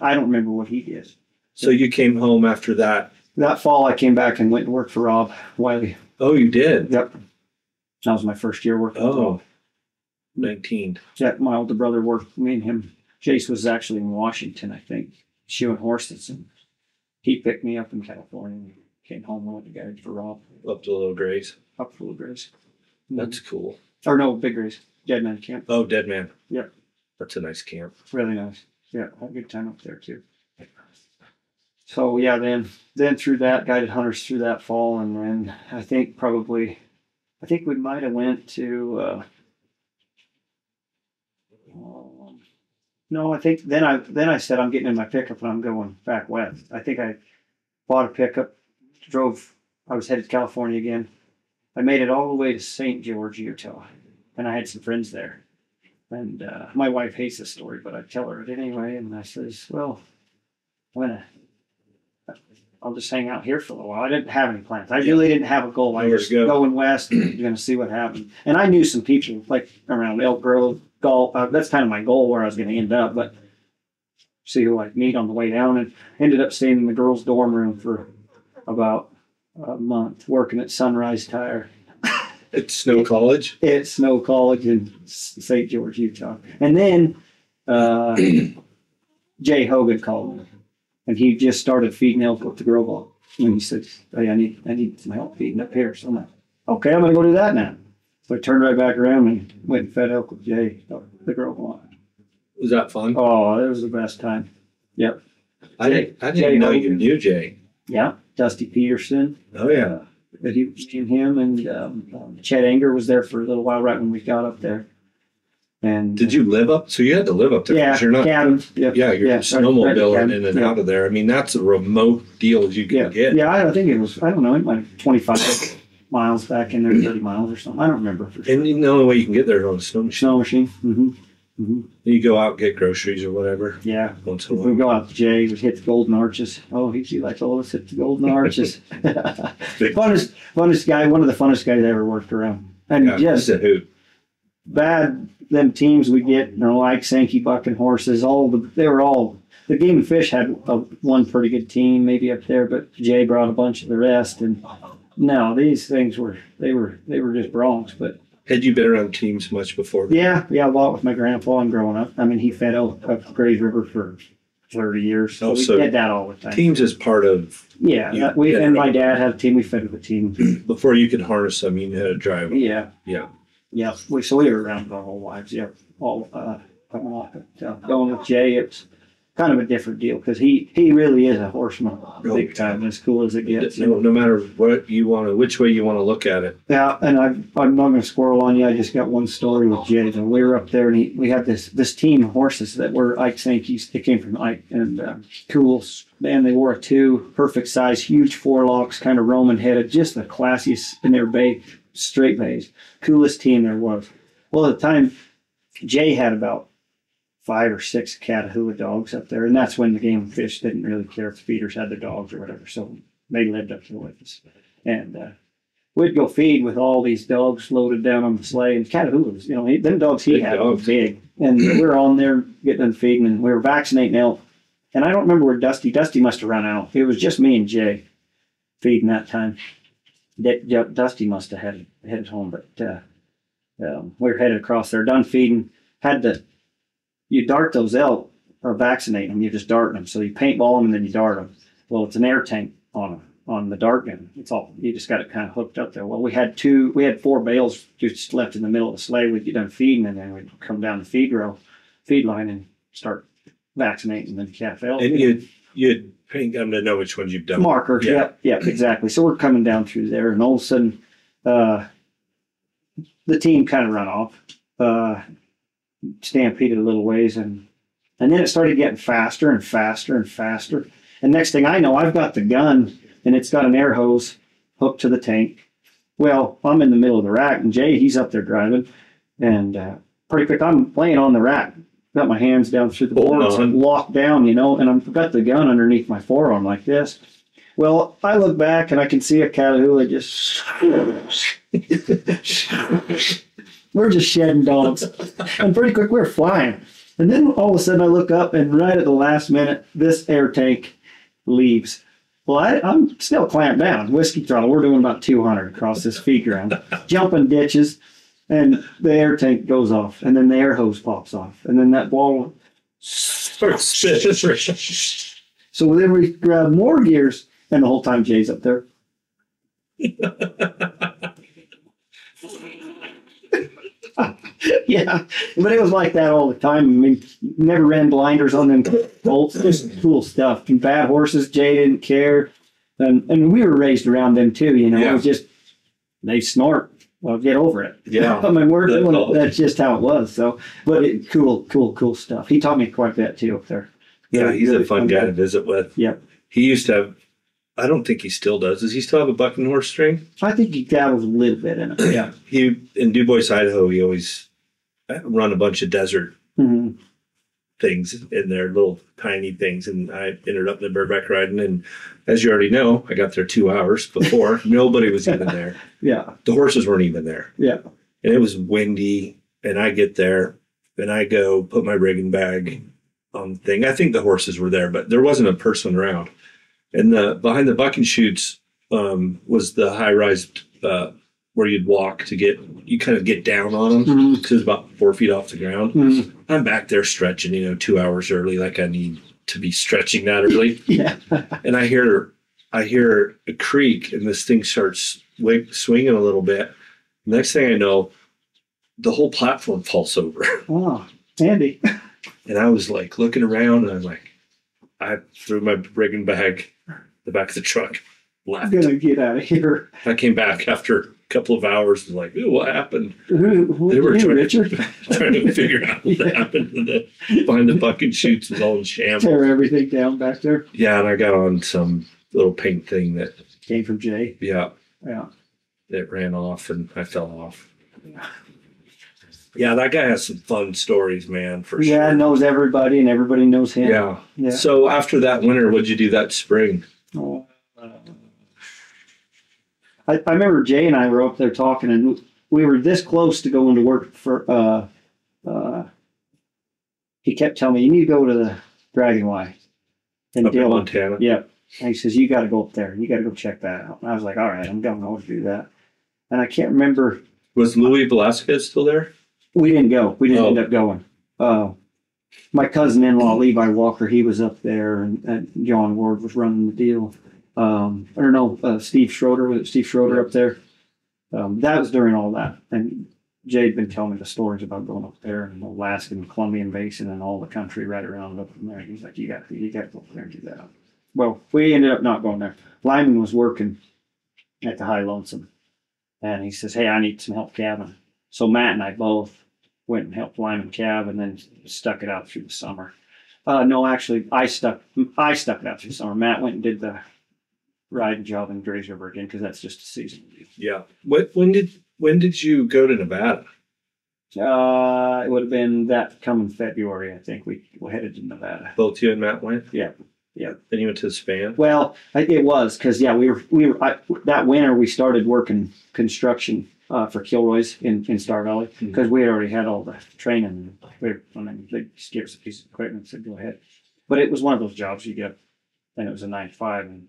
Speaker 2: I don't remember what he did.
Speaker 1: So you came home after that
Speaker 2: that fall I came back and went to work for Rob Wiley.
Speaker 1: Oh, you did?
Speaker 2: Yep. That was my first year working with Rob.
Speaker 1: 19.
Speaker 2: Yeah, my older brother worked with me and him. Jace was actually in Washington, I think, shoeing horses, and he picked me up in California and came home and went to guide for Rob.
Speaker 1: Up to Little Grace.
Speaker 2: Up to Little Grace.
Speaker 1: That's cool.
Speaker 2: Or no, Big Grace. Dead Man Camp.
Speaker 1: Oh, Dead Man.
Speaker 2: Yep.
Speaker 1: That's a nice camp.
Speaker 2: Really nice. Yeah, had a good time up there too. So yeah, then through that, guided hunters through that fall, and then I think we might have went to no, I think then I said I'm getting in my pickup and I'm going back west. I think I bought a pickup, I was headed to California again. I made it all the way to St. George, Utah, and I had some friends there. And my wife hates this story, but I tell her it anyway. And I says, well, I'll just hang out here for a little while. I didn't have any plans. I really didn't have a goal. I was going west and going to see what happened. And I knew some people like around Elk Grove, golf. That's kind of my goal where I was going to end up. But see who I'd meet on the way down, and ended up staying in the girls' dorm room for about a month, working at Sunrise Tire.
Speaker 1: It's Snow College?
Speaker 2: It's Snow College in St. George, Utah. And then Jay Hogan called me, and he just started feeding elk with the grow ball. And he said, hey, I need some help feeding up here. So I'm like, okay, I'm going to go do that now. So I turned right back around and went and fed elk with Jay, the grow ball.
Speaker 1: Was that fun?
Speaker 2: Oh, it was the best time. Yep.
Speaker 1: I didn't know you knew Jay.
Speaker 2: Yeah. Dusty Peterson.
Speaker 1: Oh, yeah.
Speaker 2: But he was seeing him, and Chet Anger was there for a little while right when we got up there. And
Speaker 1: did you live up? So you had to live up there.
Speaker 2: Yeah,
Speaker 1: you're not.
Speaker 2: cabin. Yep.
Speaker 1: Yeah, you're snowmobiling in and out of there. I mean, that's a remote deal as you can get.
Speaker 2: Yeah, I think it was. I don't know. It might have 25 miles back in there, 30 miles or something. I don't remember for sure.
Speaker 1: And the only way you can get there is on a snow machine.
Speaker 2: Snow machine. Mm-hmm. Mm-hmm.
Speaker 1: You go out and get groceries or whatever.
Speaker 2: Yeah.
Speaker 1: Once in a
Speaker 2: If
Speaker 1: while.
Speaker 2: we go out to Jay, we hit the Golden Arches. Oh, he'd be like, oh, let's hit the Golden Arches. funnest guy, one of the funnest guys I ever worked around. And
Speaker 1: just a hoot.
Speaker 2: Bad, them teams we get, like Sankey bucking horses, the Game and Fish had one pretty good team maybe up there, but Jay brought a bunch of the rest. And no, these things they were just broncs, but.
Speaker 1: Had you been around teams much before that?
Speaker 2: Yeah, a lot with my grandpa and growing up. I mean, he fed up Grays River for 30 years, so we did that all the time.
Speaker 1: Teams is part of...
Speaker 2: Yeah, and my dad had a team. We fed with a team.
Speaker 1: Before you could harness them, you had to drive them.
Speaker 2: Yeah.
Speaker 1: Yeah.
Speaker 2: Yeah, so we were around our whole lives, yeah. Going with Jay, it's kind of a different deal because he really is a horseman, big time, as cool as it gets.
Speaker 1: No matter what you want to, which way you want to look at it.
Speaker 2: Yeah, and I'm not going to squirrel on you. I just got one story with Jay. So we were up there, and we had this team of horses that were Ike Sankeys. They came from Ike and Cools. Man, they wore a 2, perfect size, huge forelocks, kind of Roman headed, just the classiest in their bay, straight bays. Coolest team there was. Well, at the time, Jay had about 5 or 6 Catahoula dogs up there, and that's when the Game and Fish didn't really care if the feeders had their dogs or whatever, so they lived up there with us. And we'd go feed with all these dogs loaded down on the sleigh, and Catahoulas, them dogs he had were big. And we were on there getting them feeding, and we were vaccinating elk. And I don't remember where Dusty must have run out. It was just me and Jay feeding that time. Dusty must have headed home, but we were headed across there, done feeding, you dart those elk or vaccinate them. You just dart them. So you paintball them and then you dart them. Well, it's an air tank on the dart gun. It's all, you just got it kind of hooked up there. Well, we had 4 bales just left in the middle of the sleigh. We'd get done feeding, and then we'd come down the feed line and start vaccinating the calf elk.
Speaker 1: And you'd paint them to know which ones you've done.
Speaker 2: Marker. Yeah, exactly. So we're coming down through there, and all of a sudden, the team kind of run off. Stampeded a little ways, and then it started getting faster and faster and faster. And next thing I know, I've got the gun, and it's got an air hose hooked to the tank. Well, I'm in the middle of the rack, and Jay, he's up there driving, and pretty quick, I'm laying on the rack, got my hands down through the boards, locked down, and I've got the gun underneath my forearm like this. Well, I look back, and I can see a Catahoula just... We're just shedding dogs. And pretty quick, we're flying. And then all of a sudden I look up, and right at the last minute, this air tank leaves. Well, I'm still clamped down. Whiskey throttle. We're doing about 200 across this feed ground, jumping ditches, and the air tank goes off, and then the air hose pops off, and then that ball. So then we grab more gears, and the whole time Jay's up there. Yeah, but it was like that all the time. I mean, never ran blinders on them bolts. Just cool stuff. And bad horses, Jay didn't care. And we were raised around them too, you know. Yeah. It was just, they snort. Well, get over it.
Speaker 1: Yeah.
Speaker 2: I mean, we're doing it. That's just how it was. So, but cool stuff. He taught me quite a bit too up there.
Speaker 1: Yeah, he's a fun guy to visit with.
Speaker 2: Yep.
Speaker 1: He used to have, I don't think he still does. Does he still have a bucking horse string?
Speaker 2: I think he dabbles a little bit in it. Yeah.
Speaker 1: In Du Bois, Idaho, he always run a bunch of desert things in there, little tiny things. And I ended up in the bareback riding. And as you already know, I got there 2 hours before. Nobody was even there.
Speaker 2: Yeah.
Speaker 1: The horses weren't even there.
Speaker 2: Yeah.
Speaker 1: And it was windy. And I get there and I go put my rigging bag on the thing. I think the horses were there, but there wasn't a person around. And behind the bucking chutes was the high-rise where you'd walk to you kind of get down on them because it was about 4 feet off the ground. Mm-hmm. I'm back there stretching, 2 hours early, like I need to be stretching that early.
Speaker 2: Yeah.
Speaker 1: And I hear a creak, and this thing starts swinging a little bit. Next thing I know, the whole platform falls over.
Speaker 2: Oh, handy.
Speaker 1: And I was like looking around, and I'm like, I threw my rigging bag in the back of the truck. Left.
Speaker 2: I'm gonna get out of here.
Speaker 1: I came back after a couple of hours and like, "Ooh, what happened?"
Speaker 2: They were trying
Speaker 1: to figure out what happened. Behind the bucking chutes was all in shambles.
Speaker 2: Tear everything down back there.
Speaker 1: Yeah, and I got on some little paint thing that
Speaker 2: came from Jay.
Speaker 1: Yeah. It ran off and I fell off. Yeah, that guy has some fun stories, man. For sure.
Speaker 2: Yeah, knows everybody and everybody knows him.
Speaker 1: Yeah. So after that winter, what'd you do that spring?
Speaker 2: Oh. I remember Jay and I were up there talking, and we were this close to going to work for. He kept telling me, "You need to go to the Dragonfly
Speaker 1: in Montana."
Speaker 2: Yeah, and he says, "You got to go up there. You got to go check that out." And I was like, "All right, I'm going to do that." And I can't remember.
Speaker 1: Was Louis Velasquez still there?
Speaker 2: We didn't go. We didn't end up going. My cousin-in-law Levi Walker, he was up there, and John Ward was running the deal. Steve Schroeder. Was it Steve Schroeder up there? That was during all that. And Jay had been telling me the stories about going up there and Alaska and Columbian Basin and all the country right around up from there. He's like, you got to go up there and do that. Well, we ended up not going there. Lyman was working at the High Lonesome. And he says, "Hey, I need some help cabbing." So Matt and I both went and helped Lyman cab and then stuck it out through the summer. No, actually, I stuck it out through the summer. Matt went and did the riding job in Grays River again because that's just a season.
Speaker 1: Yeah. When did you go to Nevada?
Speaker 2: It would have been that coming February. I think we headed to Nevada.
Speaker 1: Both you and Matt went.
Speaker 2: Yeah.
Speaker 1: Then you went to the span.
Speaker 2: Well, it was because we were that winter we started working construction for Kilroy's in Star Valley because we had already had all the training. They just gave us a piece of equipment and said go ahead. But it was one of those jobs you get, and it was a 9 to 5 and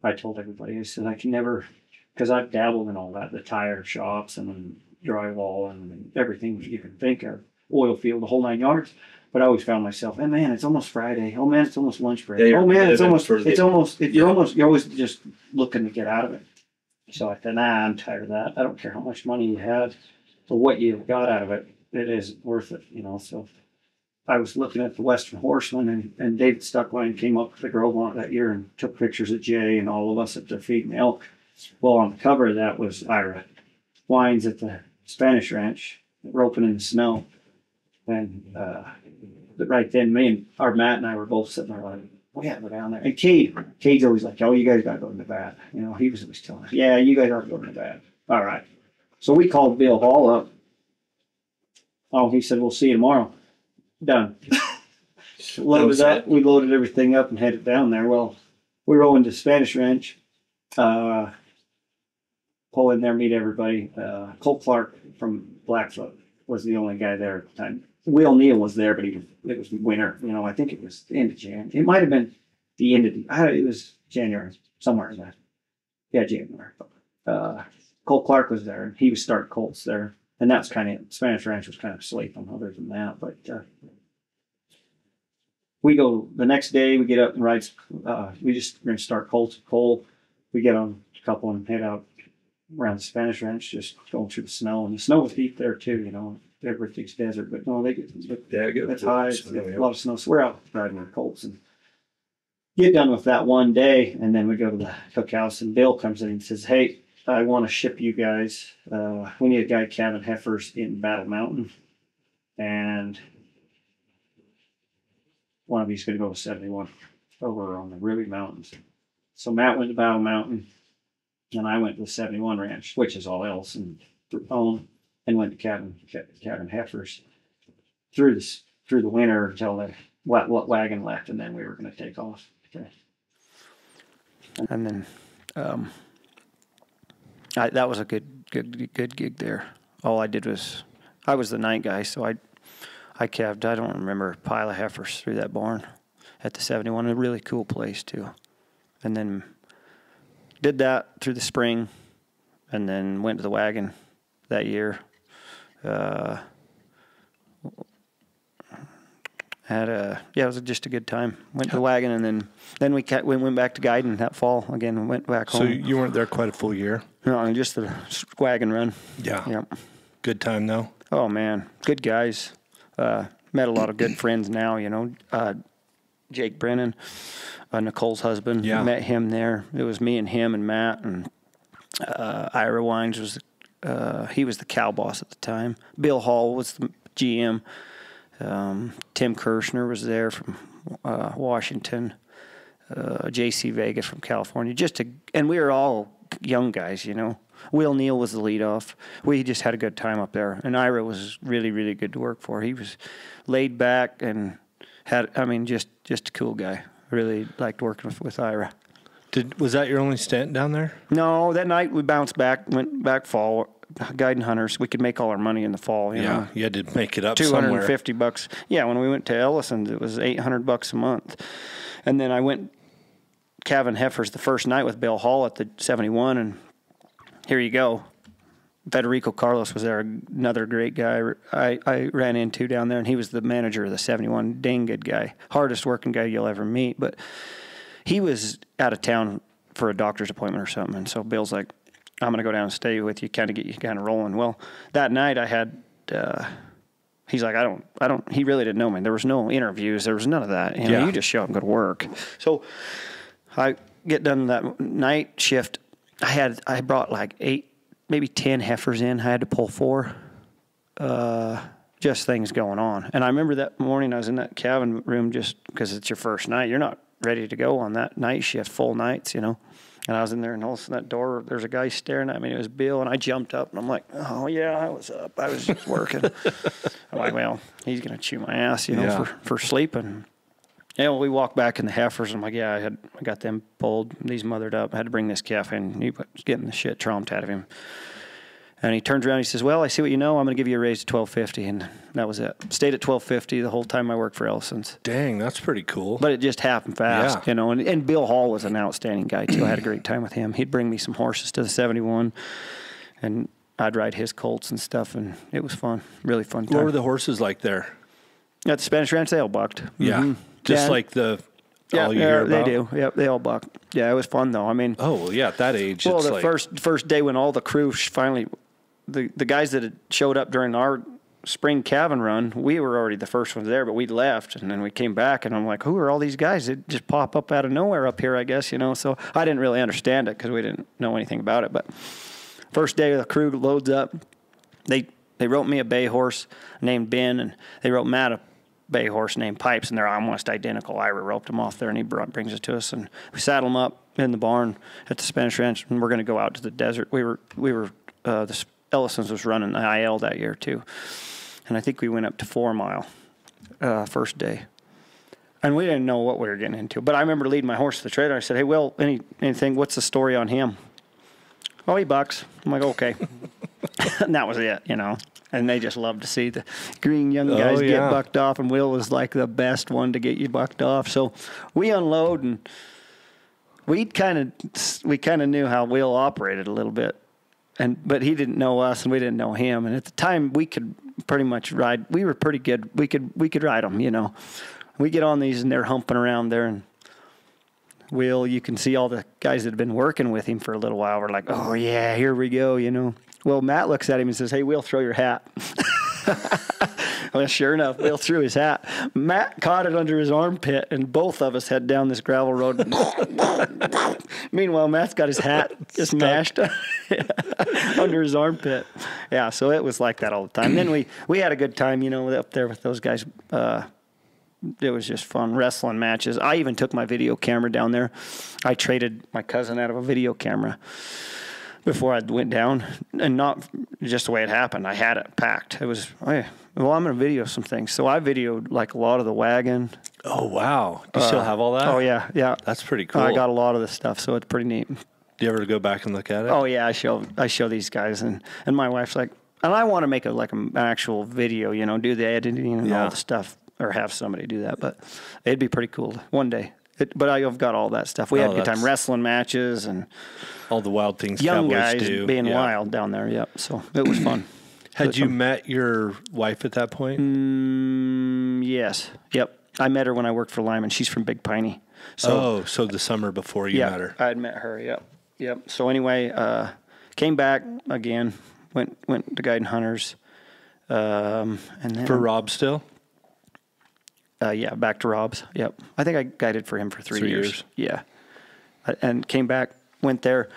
Speaker 2: I told everybody, I said, I can never, because I've dabbled in all that, the tire shops and drywall and everything you can think of, oil field, the whole 9 yards. But I always found myself, oh man, it's almost Friday. Oh man, it's almost lunch break.
Speaker 1: Yeah,
Speaker 2: oh man, you're always just looking to get out of it. So I said, nah, I'm tired of that. I don't care how much money you had or what you got out of it. It isn't worth it, So I was looking at the Western Horseman, and David Stuckline came up to the Grove that year and took pictures of Jay and all of us at the feeding elk. Well, on the cover of that was Ira Wines at the Spanish Ranch, roping in the snow. And right then, Matt and I were both sitting there like, we gotta go down there. And Cade's always like, oh, you guys gotta go to Nevada. He was always telling us, yeah, you guys are going to Nevada. All right. So we called Bill Hall up. Oh, he said, we'll see you tomorrow. Done. Loaded up. We loaded everything up and headed down there. Well, we roll into Spanish Ranch, pull in there, meet everybody. Cole Clark from Blackfoot was the only guy there at the time. Will Neal was there, but it was winter. I think it was the end of Jan. It might have been the end of it was January, somewhere in that. Yeah, January. Colt Clark was there, and he was starting colts there. And that's kind of, Spanish Ranch was kind of sleeping other than that. But we go, the next day, we get up and ride, we're going to start colts at Cole. We get on a couple and head out around the Spanish Ranch, just going through the snow. And the snow was deep there too, you know. Everything's desert, but no, it's high, a lot of snow. So we're out riding our colts and get done with that one day. And then we go to the cookhouse, and Bill comes in and says, hey, I want to ship you guys. We need a guy calving heifers in Battle Mountain, and one of you's going to go to 71 over on the Ruby Mountains. So Matt went to Battle Mountain, and I went to the 71 Ranch, which is all else, and went to calving heifers through the winter until the wagon left, and then we were going to take off. Okay.
Speaker 3: And then. That was a good gig there. All I did was, I was the night guy, so I calved, I don't remember, a pile of heifers through that barn at the 71. A really cool place too. And then did that through the spring, and then went to the wagon that year. It was just a good time. Went to the wagon, and then we went back to guiding that fall again. Went back home.
Speaker 4: So you weren't there quite a full year?
Speaker 3: No, just the wagon run.
Speaker 4: Yeah.
Speaker 3: Yep.
Speaker 4: Good time though.
Speaker 3: Oh man, good guys. Met a lot of good friends now. You know, Jake Brennan, Nicole's husband.
Speaker 4: Yeah.
Speaker 3: Met him there. It was me and him and Matt, and Ira Wines was he was the cow boss at the time. Bill Hall was the GM. Tim Kirshner was there from Washington. J.C. Vega from California. And we were all young guys, you know. Will Neal was the leadoff. We just had a good time up there. And Ira was really, really good to work for. He was laid back and just a cool guy. Really liked working with Ira.
Speaker 4: Was that your only stint down there?
Speaker 3: No, that night we bounced back, went back fall, guiding hunters. We could make all our money in the fall. You know?
Speaker 4: You had to make it up somewhere.
Speaker 3: $250. Yeah, when we went to Ellison's, it was $800 a month. And then I went calving heifers the first night with Bill Hall at the 71, and here you go. Federico Carlos was there, another great guy I ran into down there, and he was the manager of the 71. Dang good guy. Hardest working guy you'll ever meet, but he was out of town for a doctor's appointment or something, and so Bill's like, I'm going to go down and stay with you, kind of get you kind of rolling. Well, that night I had, he's like, he really didn't know me. There was no interviews. There was none of that. You just show up and go to work. So I get done that night shift. I brought like 8, maybe 10 heifers in. I had to pull 4. Just things going on. And I remember that morning I was in that cabin room just because it's your first night. You're not ready to go on that night shift, full nights, you know. And I was in there, and all of a sudden that door, there's a guy staring at me. It was Bill, and I jumped up, and I'm like, oh, yeah, I was up. I was just working. I'm like, well, he's going to chew my ass, you know, for sleeping. Yeah, we walked back in the heifers, and I'm like, yeah, I got them pulled. These mothered up. I had to bring this calf in. He was getting the shit tromped out of him. And he turns around and he says, well, I see what you know. I'm going to give you a raise to $12.50. And that was it. Stayed at $12.50 the whole time I worked for Ellison's.
Speaker 4: Dang, that's pretty cool.
Speaker 3: But it just happened fast, you know. And Bill Hall was an outstanding guy, too. I had a great time with him. He'd bring me some horses to the 71, and I'd ride his colts and stuff, and it was fun. Really fun time.
Speaker 4: What were the horses like there?
Speaker 3: At the Spanish Ranch, they all bucked.
Speaker 4: Yeah. Mm-hmm. Just like all you hear about?
Speaker 3: They do. Yeah, they all buck. Yeah, it was fun, though. I mean.
Speaker 4: Oh, yeah, at that age.
Speaker 3: Well,
Speaker 4: it's
Speaker 3: the
Speaker 4: like...
Speaker 3: first day when all the crew finally... The guys that had showed up during our spring calving run, we were already the first ones there, but we'd left, and then we came back, and I'm like, who are all these guys that just pop up out of nowhere up here, I guess, you know? So I didn't really understand it because we didn't know anything about it. But first day the crew loads up. They wrote me a bay horse named Ben, and they wrote Matt a bay horse named Pipes, and they're almost identical. Ira roped them off there, and he brings it to us, and we saddle them up in the barn at the Spanish Ranch, and we're going to go out to the desert. We were the Ellison's was running the IL that year too, and I think we went up to 4 Mile first day, and we didn't know what we were getting into. But I remember leading my horse to the trailer. I said, "Hey, Will, anything? What's the story on him?" "Oh, he bucks." I'm like, "Okay," and that was it, you know. And they just love to see the green young guys get bucked off, and Will was like the best one to get you bucked off. So we unload, and we kind of knew how Will operated a little bit, but he didn't know us, and we didn't know him. And at the time, we could pretty much ride. We were pretty good. We could ride them, you know. We get on these, and they're humping around there, and Will, you can see all the guys that have been working with him for a little while. We're like, oh yeah, here we go, you know. Well, Matt looks at him and says, hey, Will, throw your hat. Well, sure enough, Will threw his hat. Matt caught it under his armpit, and both of us head down this gravel road. Meanwhile, Matt's got his hat just mashed under his armpit. Yeah, so it was like that all the time. Then we had a good time, you know, up there with those guys. It was just fun, wrestling matches. I even took my video camera down there. I traded my cousin out of a video camera before I went down, and not just the way it happened. I had it packed. It was, I'm going to video some things. So I videoed like a lot of the wagon.
Speaker 4: Oh, wow. Do you still have all that?
Speaker 3: Oh, yeah.
Speaker 4: That's pretty cool.
Speaker 3: I got a lot of this stuff, so it's pretty neat.
Speaker 4: Do you ever go back and look at it?
Speaker 3: Oh, yeah. I show these guys, and my wife's like, and I want to make an actual video, you know, do the editing and all the stuff, or have somebody do that. But it'd be pretty cool one day. But I've got all that stuff. We had a good time, wrestling matches and
Speaker 4: all the wild things
Speaker 3: young
Speaker 4: Cowboys
Speaker 3: guys
Speaker 4: do.
Speaker 3: Being wild down there. Yep. So it was fun.
Speaker 4: Had you met your wife at that point?
Speaker 3: Yes. Yep. I met her when I worked for Lyman. She's from Big Piney. So,
Speaker 4: so the summer before you met her.
Speaker 3: I had met her. Yep. So anyway, came back again. Went to guiding hunters. And then
Speaker 4: for Rob still.
Speaker 3: Back to Rob's. Yep. I think I guided for him for 3 years. Yeah. And came back, went there,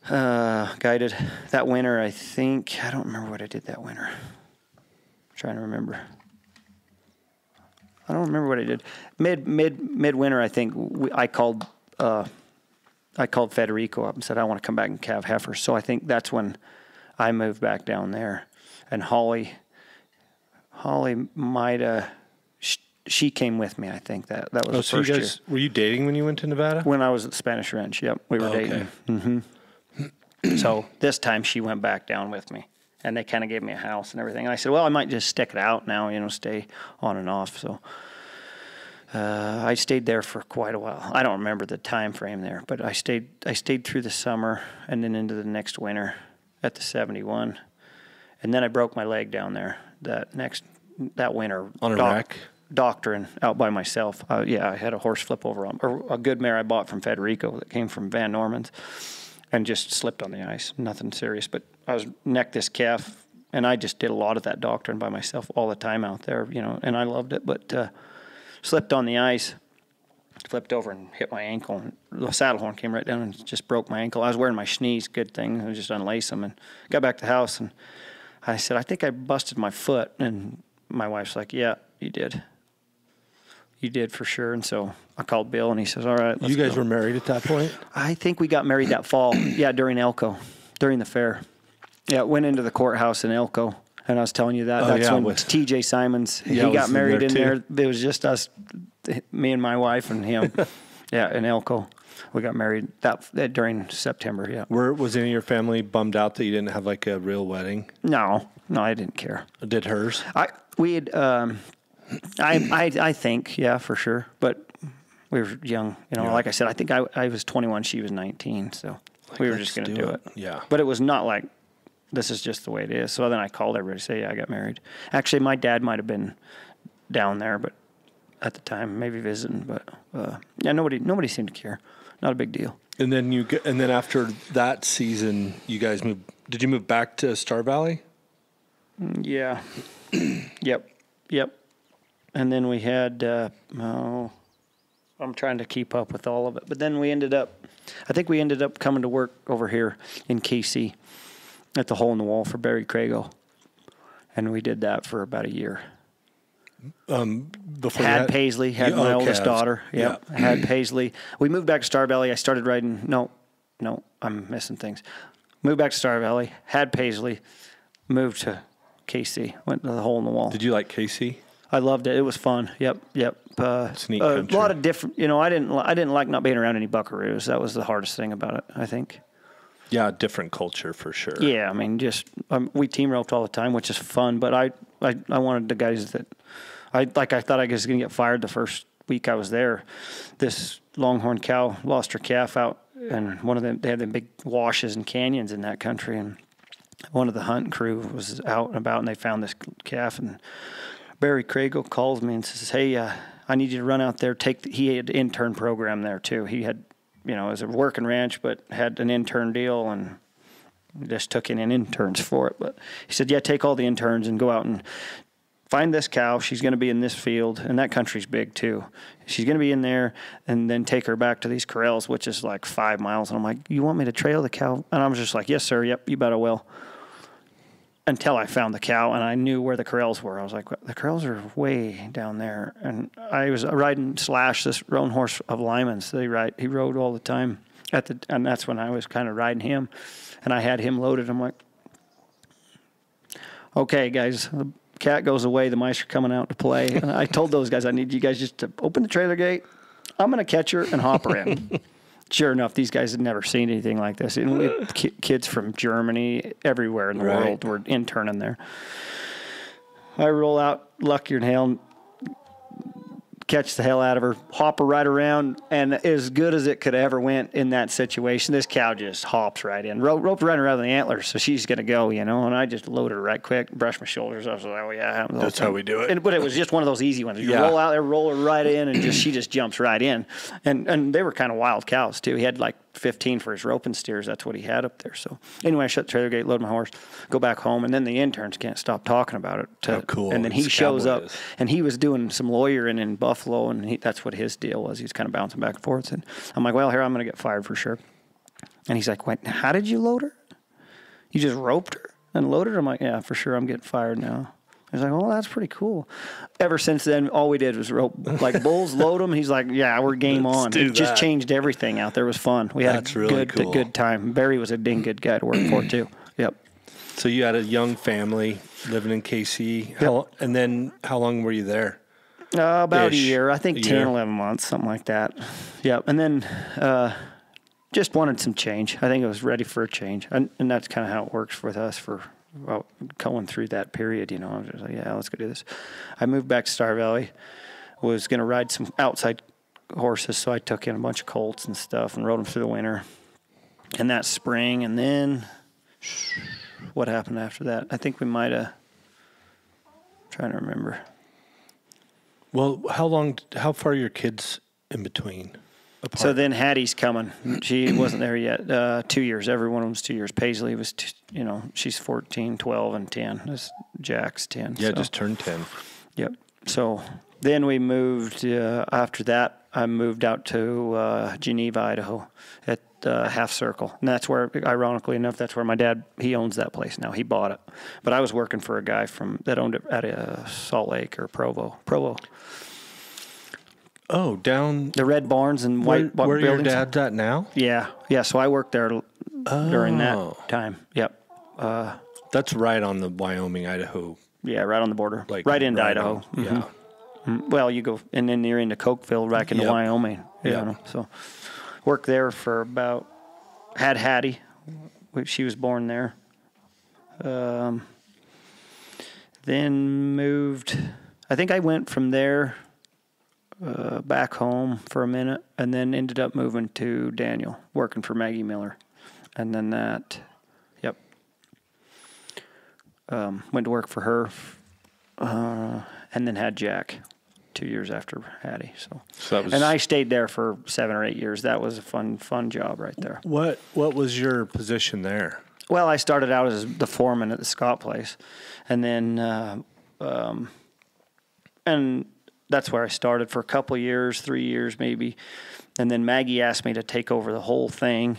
Speaker 3: guided that winter. I don't remember what I did that winter. I'm trying to remember. I don't remember what I did. Midwinter, I think I called Federico up and said, I want to come back and calve heifers. So I think that's when I moved back down there. And Holly might have, she came with me. I think that was the first year.
Speaker 4: Were you dating when you went to Nevada?
Speaker 3: When I was at the Spanish Ranch, yep, we were dating. Mm-hmm. So this time she went back down with me, and they kind of gave me a house and everything. And I said, well, I might just stick it out now, you know, stay on and off. So I stayed there for quite a while. I don't remember the time frame there, but I stayed through the summer and then into the next winter at the 71, and then I broke my leg down there that winter
Speaker 4: on a wreck.
Speaker 3: Doctoring out by myself. I had a horse flip over or a good mare I bought from Federico that came from Van Norman's, and just slipped on the ice. Nothing serious, but I was necked this calf, and I just did a lot of that doctoring by myself all the time out there, you know, and I loved it. But slipped on the ice, flipped over and hit my ankle, and the saddle horn came right down and just broke my ankle. I was wearing my schnees, good thing. I just unlaced them and got back to the house, and I said, I think I busted my foot, and my wife's like, yeah, you did. You did for sure. And so I called Bill, and he says, all right, let's
Speaker 4: You guys
Speaker 3: go.
Speaker 4: were married at that point?
Speaker 3: I think we got married that fall. Yeah, during Elko, during the fair. Yeah, went into the courthouse in Elko, and I was telling you that. That's when TJ Simons, he got married in there. It was just us, me and my wife and him. Yeah, in Elko. We got married that during September, yeah.
Speaker 4: Was any of your family bummed out that you didn't have like a real wedding?
Speaker 3: No, I didn't care.
Speaker 4: Did hers?
Speaker 3: I think, yeah, for sure. But we were young, you know. Yeah. Like I said, I think I was 21, she was 19, so we were just going to do it.
Speaker 4: Yeah.
Speaker 3: But it was not like this is just the way it is. So then I called everybody to say, yeah, I got married. Actually, my dad might have been down there, but at the time, maybe visiting. But nobody seemed to care. Not a big deal.
Speaker 4: And then after that season, you guys moved. Did you move back to Star Valley?
Speaker 3: Yeah. Yep. And then we had, I'm trying to keep up with all of it. But then we ended up coming to work over here in KC at the Hole in the Wall for Barry Crago. And we did that for about a year.
Speaker 4: Before
Speaker 3: Paisley, my oldest daughter. Yep. Yeah. Had Paisley. We moved back to Star Valley. I started riding. No, I'm missing things. Moved back to Star Valley. Had Paisley. Moved to KC. Went to the Hole in the Wall.
Speaker 4: Did you like KC?
Speaker 3: I loved it. It was fun. Yep.
Speaker 4: It's neat
Speaker 3: a lot of different. You know, I didn't like not being around any buckaroos. That was the hardest thing about it, I think.
Speaker 4: Yeah, different culture for sure.
Speaker 3: Yeah, I mean, just we team roped all the time, which is fun. But I wanted the guys that I thought I was going to get fired the first week I was there. This longhorn cow lost her calf out, and one of them, they had them big washes and canyons in that country, and one of the hunt crew was out and about, and they found this calf, and Barry Craigle calls me and says, "Hey, I need you to run out there. He had an intern program there too. He had, it was a working ranch, but had an intern deal, and just took in interns for it. But he said, yeah, take all the interns and go out and find this cow. She's going to be in this field, and that country's big too. She's going to be in there, and then take her back to these corrals, which is like 5 miles. And I'm like, you want me to trail the cow? And I was just like, yes, sir. Yep, you bet I will. Until I found the cow, and I knew where the corrals were. I was like, the corrals are way down there. And I was riding Slash, this roan horse of Lyman's. He rode all the time and that's when I was kind of riding him, and I had him loaded. I'm like, okay, guys, the cat goes away. The mice are coming out to play. And I told those guys, I need you guys just to open the trailer gate. I'm going to catch her and hop her in. Sure enough, these guys had never seen anything like this. And we had kids from Germany, everywhere in the world were interning there. I roll out, luckier than hell, catch the hell out of her, hop her right around, and as good as it could ever went in that situation, this cow just hops right in. Roped right around the antlers, so she's going to go, and I just loaded her right quick, brushed my shoulders. I was like, oh, yeah.
Speaker 4: That's how we do it.
Speaker 3: But it was just one of those easy ones. You roll out there, roll her right in, and she just jumps right in. And they were kind of wild cows, too. He had like 15 for his roping steers. That's what he had up there. So anyway, I shut the trailer gate, load my horse, go back home, and then the interns can't stop talking about it.
Speaker 4: How cool.
Speaker 3: And then he shows up, and he was doing some lawyering in Buffalo, and that's what his deal was. He was kind of bouncing back and forth. And I'm like, well, here, I'm going to get fired for sure. And he's like, wait, how did you load her? You just roped her and loaded her? I'm like, yeah, for sure, I'm getting fired now. He's like, well, that's pretty cool. Ever since then, all we did was rope like bulls, load them. He's like, yeah, we're game on. It just changed everything out there. It was fun. We had a good time. Barry was a dang good guy to work for, too. Yep.
Speaker 4: So you had a young family living in KC. And then how long were you there?
Speaker 3: About a year. I think 10, 11 months, something like that. Yep. And then just wanted some change. I think I was ready for a change. And that's kind of how it works with us for going through that period, I was just like, yeah, let's go do this. I moved back to Star Valley, was going to ride some outside horses, so I took in a bunch of colts and stuff and rode them through the winter and that spring. And then what happened after that? I think we might have, trying to remember.
Speaker 4: Well, how far are your kids in between? Apart?
Speaker 3: So then Hattie's coming. She wasn't there yet. 2 years. Every one of them's 2 years. Paisley was, she's 14, 12, and 10. This Jack's 10.
Speaker 4: Yeah, just turned 10.
Speaker 3: Yep. So then we moved. After that, I moved out to Geneva, Idaho, at Half Circle. And that's where, ironically enough, that's where my dad, he owns that place now. He bought it. But I was working for a guy that owned it at Salt Lake or Provo.
Speaker 4: Oh, down
Speaker 3: the red barns and white
Speaker 4: where
Speaker 3: buildings.
Speaker 4: Your dad's at now?
Speaker 3: Yeah. So I worked there during that time. Yep.
Speaker 4: That's right on the Wyoming-Idaho.
Speaker 3: Yeah, right on the border, right into Idaho.
Speaker 4: Yeah.
Speaker 3: Mm-hmm. Well, you go and then you're into Cokeville, back into Wyoming. So worked there for about. Had Hattie, she was born there. Then moved. I think I went from there. Back home for a minute, and then ended up moving to Daniel, working for Maggie Miller. And then went to work for her, and then had Jack 2 years after Hattie. So that was, and I stayed there for 7 or 8 years. That was a fun job right there.
Speaker 4: What was your position there?
Speaker 3: Well, I started out as the foreman at the Scott place, and then and that's where I started for a couple of years, 3 years maybe. And then Maggie asked me to take over the whole thing.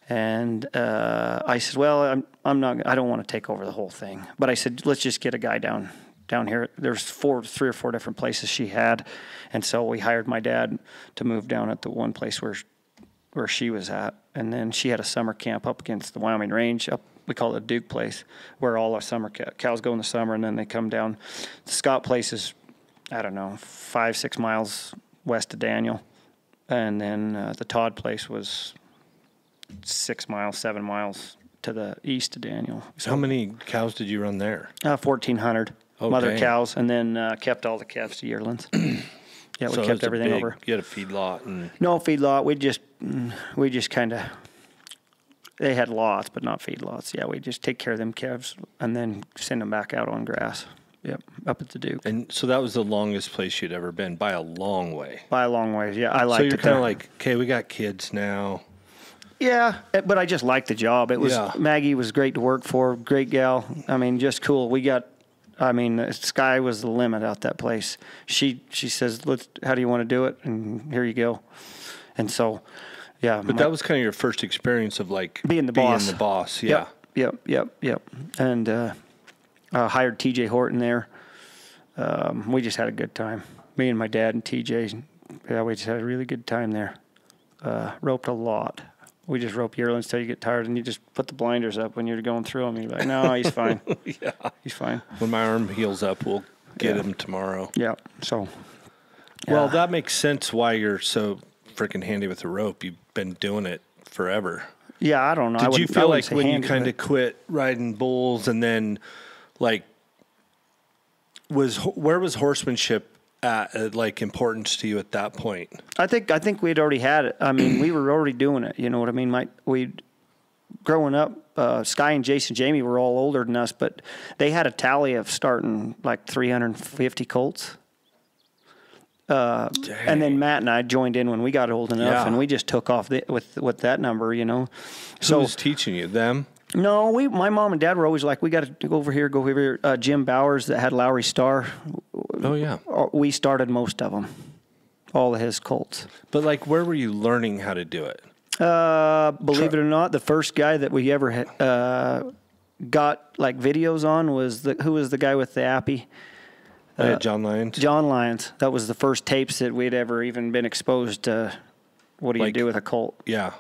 Speaker 3: And I said, well, I don't want to take over the whole thing. But I said, let's just get a guy down here. There's 3 or 4 different places she had. And so we hired my dad to move down at the one place where she was at. And then she had a summer camp up against the Wyoming Range, we call it the Duke place, where all our summer cows go in the summer, and then they come down. The Scott place is, I don't know, 5-6 miles west of Daniel. And then the Todd place was 6 miles, 7 miles to the east of Daniel.
Speaker 4: So how many cows did you run there?
Speaker 3: 1,400 mother cows, and then kept all the calves to yearlings. Yeah, we kept everything over.
Speaker 4: You had a feedlot and
Speaker 3: no feedlot. We just kind of. They had lots, but not feedlots. Yeah, we just take care of them calves and then send them back out on grass. Yep, up at the Duke.
Speaker 4: And so that was the longest place you'd ever been by a long way.
Speaker 3: By a long way, yeah. I liked it.
Speaker 4: So you're kind of like, okay, we got kids now.
Speaker 3: Yeah, but I just liked the job. It was Maggie was great to work for, great gal. I mean, just cool. The sky was the limit out that place. She says, how do you want to do it? And here you go. And so, yeah.
Speaker 4: But that was kind of your first experience of like
Speaker 3: being the
Speaker 4: boss. Yeah.
Speaker 3: Yep. And hired TJ Horton there. We just had a good time. Me and my dad and TJ, we just had a really good time there. Roped a lot. We just rope yearlings till you get tired, and you just put the blinders up when you're going through them. You're like, no, he's fine.
Speaker 4: Yeah.
Speaker 3: He's fine.
Speaker 4: When my arm heals up, we'll get him tomorrow.
Speaker 3: Yeah. So.
Speaker 4: Well, that makes sense why you're so freaking handy with the rope. You've been doing it forever.
Speaker 3: Yeah, I don't know.
Speaker 4: Did you feel like when you kind of quit riding bulls and then, like, where was horsemanship at, like, importance to you at that point?
Speaker 3: I think we'd already had it. I mean, we were already doing it. You know what I mean? Growing up, Sky and Jason Jamie were all older than us, but they had a tally of starting like 350 colts. And then Matt and I joined in when we got old enough, and we just took off with that number, you know.
Speaker 4: So who was teaching you? Them?
Speaker 3: No, my mom and dad were always like, we got to go over here. Jim Bowers that had Lowry Star.
Speaker 4: Oh, yeah.
Speaker 3: We started most of them, all of his colts.
Speaker 4: But, like, where were you learning how to do it?
Speaker 3: Believe it or not, the first guy that we ever got, like, videos on who was the guy with the Appy?
Speaker 4: John Lyons?
Speaker 3: John Lyons. That was the first tapes that we'd ever even been exposed to. What do you do with a colt?
Speaker 4: Yeah.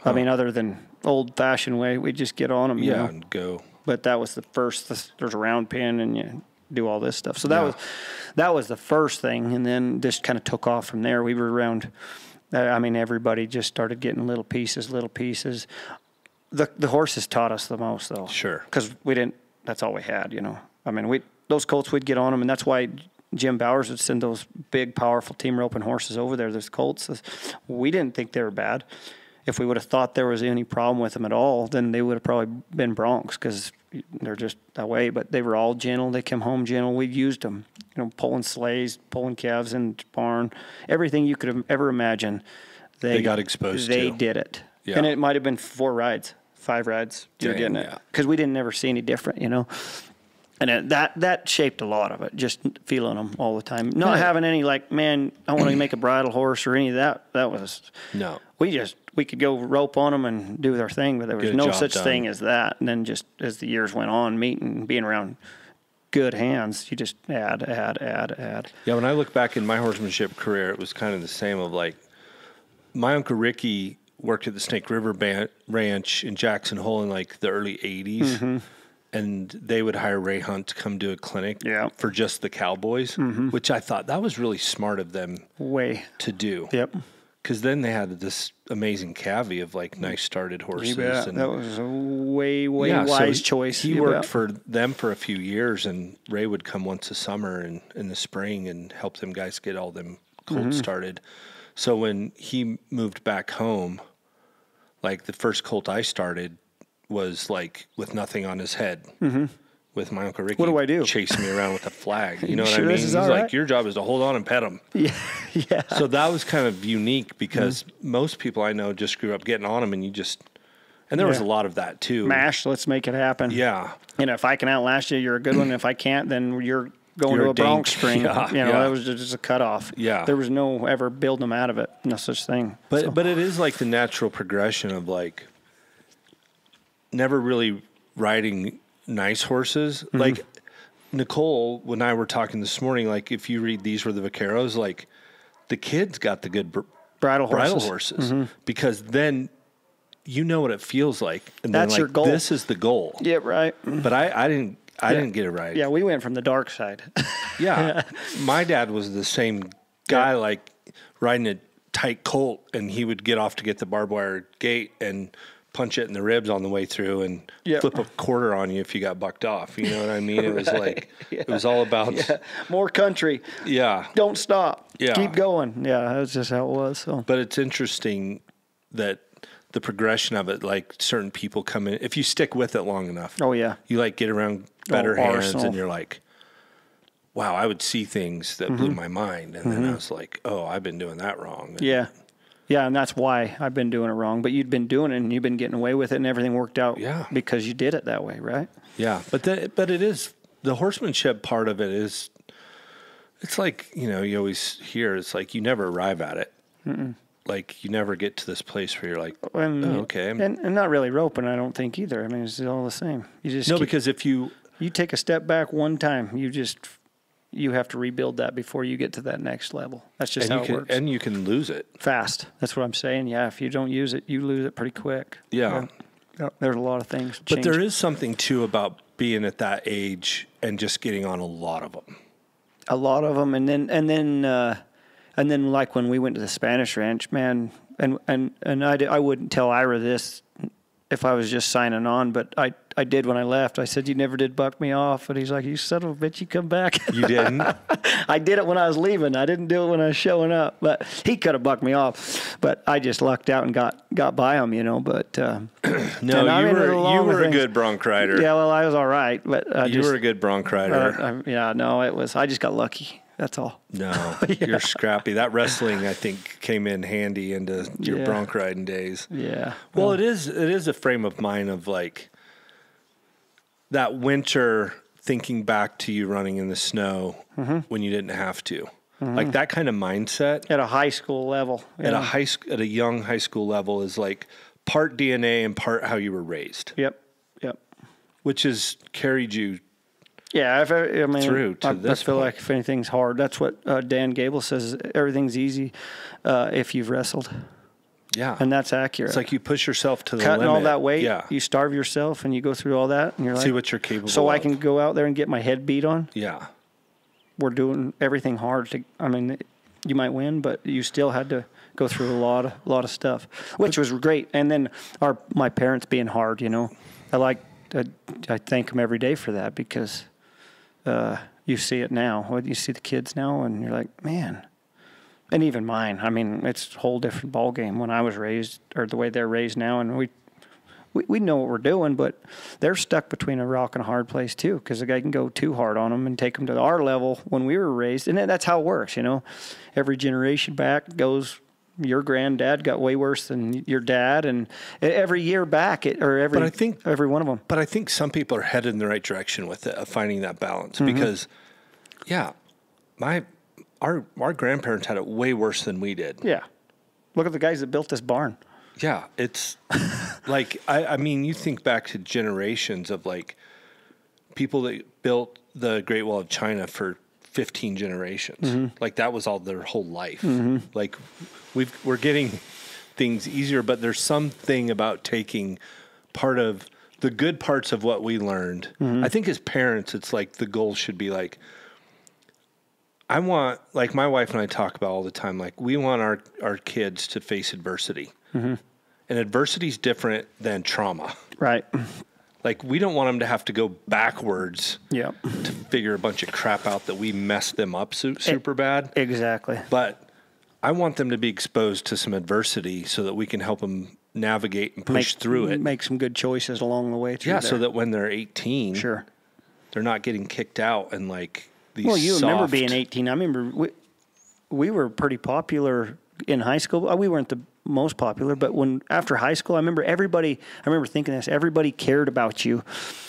Speaker 3: I mean, other than old-fashioned way, we'd just get on them.
Speaker 4: Yeah,
Speaker 3: you know?
Speaker 4: and go.
Speaker 3: But that was the first. There's a round pin, and you do all this stuff. So that was the first thing, and then just kind of took off from there. We were around. Everybody just started getting little pieces. The horses taught us the most, though.
Speaker 4: Sure.
Speaker 3: Because we didn't. That's all we had, you know. I mean, those colts, we'd get on them, and that's why Jim Bowers would send those big, powerful team roping horses over there. Those colts, we didn't think they were bad. If we would have thought there was any problem with them at all, then they would have probably been broncs because they're just that way. But they were all gentle. They came home gentle. We used them, you know, pulling sleighs, pulling calves in the barn, everything you could have ever imagine. They got exposed to. They did it. Yeah. And it might have been 4 rides, 5 rides. You're getting it. Because we didn't ever see any different, you know. And that shaped a lot of it, just feeling them all the time. Not having any, like, man, I want to make a bridle horse or any of that. That was...
Speaker 4: No.
Speaker 3: We could go rope on them and do their thing, but there was no such thing as that. And then just as the years went on, meeting and being around good hands, you just add.
Speaker 4: Yeah, when I look back in my horsemanship career, it was kind of the same of, like, my Uncle Ricky worked at the Snake River Ranch in Jackson Hole in, like, the early 80s. Mm-hmm. And they would hire Ray Hunt to come do a clinic for just the cowboys, which I thought that was really smart of them to do.
Speaker 3: Yep.
Speaker 4: Because then they had this amazing cavy of, like, nice started horses. And
Speaker 3: that was a way wise choice.
Speaker 4: He worked for them for a few years, and Ray would come once a summer and in the spring and help them guys get all them colts started. So when he moved back home, like, the first colt I started was, like, with nothing on his head, with my Uncle Ricky.
Speaker 3: What do I do?
Speaker 4: Chasing me around with a flag. You know what I mean? He's like, your job is to hold on and pet him.
Speaker 3: Yeah.
Speaker 4: So that was kind of unique because most people I know just grew up getting on them, and and there was a lot of that too.
Speaker 3: Mash, let's make it happen.
Speaker 4: Yeah.
Speaker 3: And if I can outlast you, you're a good one. If I can't, then you're going to a bronc spring. That was just a cutoff.
Speaker 4: Yeah.
Speaker 3: There was no ever building them out of it. No such thing.
Speaker 4: But it is like the natural progression of, like, never really riding nice horses. Like, Nicole, when I were talking this morning, like, if you read These Were the Vaqueros, like, the kids got the good bridle horses because then you know what it feels like. And
Speaker 3: that's
Speaker 4: then, like,
Speaker 3: your goal.
Speaker 4: This is the goal.
Speaker 3: Yeah, right.
Speaker 4: But I didn't get it right.
Speaker 3: Yeah, we went from the dark side.
Speaker 4: Yeah. My dad was the same guy, like, riding a tight colt, and he would get off to get the barbed wire gate and punch it in the ribs on the way through and flip a quarter on you if you got bucked off. You know what I mean? It was like, it was all about
Speaker 3: more country.
Speaker 4: Yeah.
Speaker 3: Don't stop.
Speaker 4: Yeah.
Speaker 3: Keep going. Yeah. That's just how it was. So,
Speaker 4: but it's interesting that the progression of it, like certain people come in, if you stick with it long enough.
Speaker 3: Oh yeah.
Speaker 4: You like get around better hands
Speaker 3: Arsenal.
Speaker 4: and you're like, wow, I would see things that blew my mind. And then I was like, oh, I've been doing that wrong. And
Speaker 3: yeah. Yeah, and that's why I've been doing it wrong. But you'd been doing it, and you've been getting away with it, and everything worked out because you did it that way, right?
Speaker 4: Yeah, but it is, the horsemanship part of it is, it's like, you always hear, it's like you never arrive at it. Mm-mm. Like you never get to this place where you're like, okay.
Speaker 3: And not really roping, I don't think either. I mean, it's all the same. You just
Speaker 4: because if you
Speaker 3: take a step back one time, you have to rebuild that before you get to that next level. That's just how it works.
Speaker 4: And you can lose it.
Speaker 3: Fast. That's what I'm saying. Yeah, if you don't use it, you lose it pretty quick.
Speaker 4: Yeah.
Speaker 3: There's a lot of things.
Speaker 4: But there is something, too, about being at that age and just getting on a lot of them.
Speaker 3: A lot of them. And then like when we went to the Spanish ranch, man, and I wouldn't tell Ira this if I was just signing on, but I did when I left. I said, you never did buck me off. And he's like, you son of a bitch, you come back.
Speaker 4: You didn't?
Speaker 3: I did it when I was leaving. I didn't do it when I was showing up. But he could have bucked me off. But I just lucked out and got by him, But
Speaker 4: no, you were a good bronc rider.
Speaker 3: Yeah, well, I was all right. But
Speaker 4: you were a good bronc rider.
Speaker 3: I just got lucky. That's all.
Speaker 4: No, you're scrappy. That wrestling, I think, came in handy into your bronc riding days.
Speaker 3: Yeah.
Speaker 4: Well, it is a frame of mind of like that winter, thinking back to you running in the snow when you didn't have to. Like that kind of mindset
Speaker 3: at a high school level.
Speaker 4: At a young high school level is like part DNA and part how you were raised.
Speaker 3: Yep.
Speaker 4: Which has carried you.
Speaker 3: Yeah,
Speaker 4: through to this
Speaker 3: I feel
Speaker 4: point.
Speaker 3: like if anything's hard, that's what Dan Gable says. Everything's easy if you've wrestled.
Speaker 4: Yeah,
Speaker 3: and that's accurate.
Speaker 4: It's like you push yourself to the
Speaker 3: cutting
Speaker 4: limit.
Speaker 3: all that weight.
Speaker 4: Yeah,
Speaker 3: you starve yourself, and you go through all that, and you're like,
Speaker 4: see what you're capable.
Speaker 3: So
Speaker 4: of.
Speaker 3: I can go out there and get my head beat on.
Speaker 4: Yeah,
Speaker 3: we're doing everything hard to. I mean, you might win, but you still had to go through a lot of stuff, which was great. And then my parents being hard, I thank them every day for that because. You see it now. You see the kids now, and you're like, man. And even mine. I mean, it's a whole different ball game when I was raised, or the way they're raised now. And we know what we're doing, but they're stuck between a rock and a hard place too, because the guy can go too hard on them and take them to our level when we were raised. And that's how it works, Every generation back goes. Your granddad got way worse than your dad, and every year back, every one of them.
Speaker 4: But I think some people are headed in the right direction with it, of finding that balance. Because, our grandparents had it way worse than we did.
Speaker 3: Yeah, look at the guys that built this barn.
Speaker 4: Yeah, it's like I mean, you think back to generations of like people that built the Great Wall of China for 15 generations. Like that was all their whole life. Like we're getting things easier, but there's something about taking part of the good parts of what we learned. I think as parents, it's like the goal should be like, I want, like my wife and I talk about all the time, like we want our kids to face adversity. And adversity is different than trauma.
Speaker 3: Right.
Speaker 4: Like, we don't want them to have to go backwards to figure a bunch of crap out that we messed them up super bad.
Speaker 3: Exactly.
Speaker 4: But I want them to be exposed to some adversity so that we can help them navigate and push through it.
Speaker 3: Make some good choices along the way through there.
Speaker 4: So that when they're 18, they're not getting kicked out and like these
Speaker 3: Well, you remember being 18. I remember we were pretty popular in high school. We weren't the most popular, but after high school, I remember thinking this, everybody cared about you.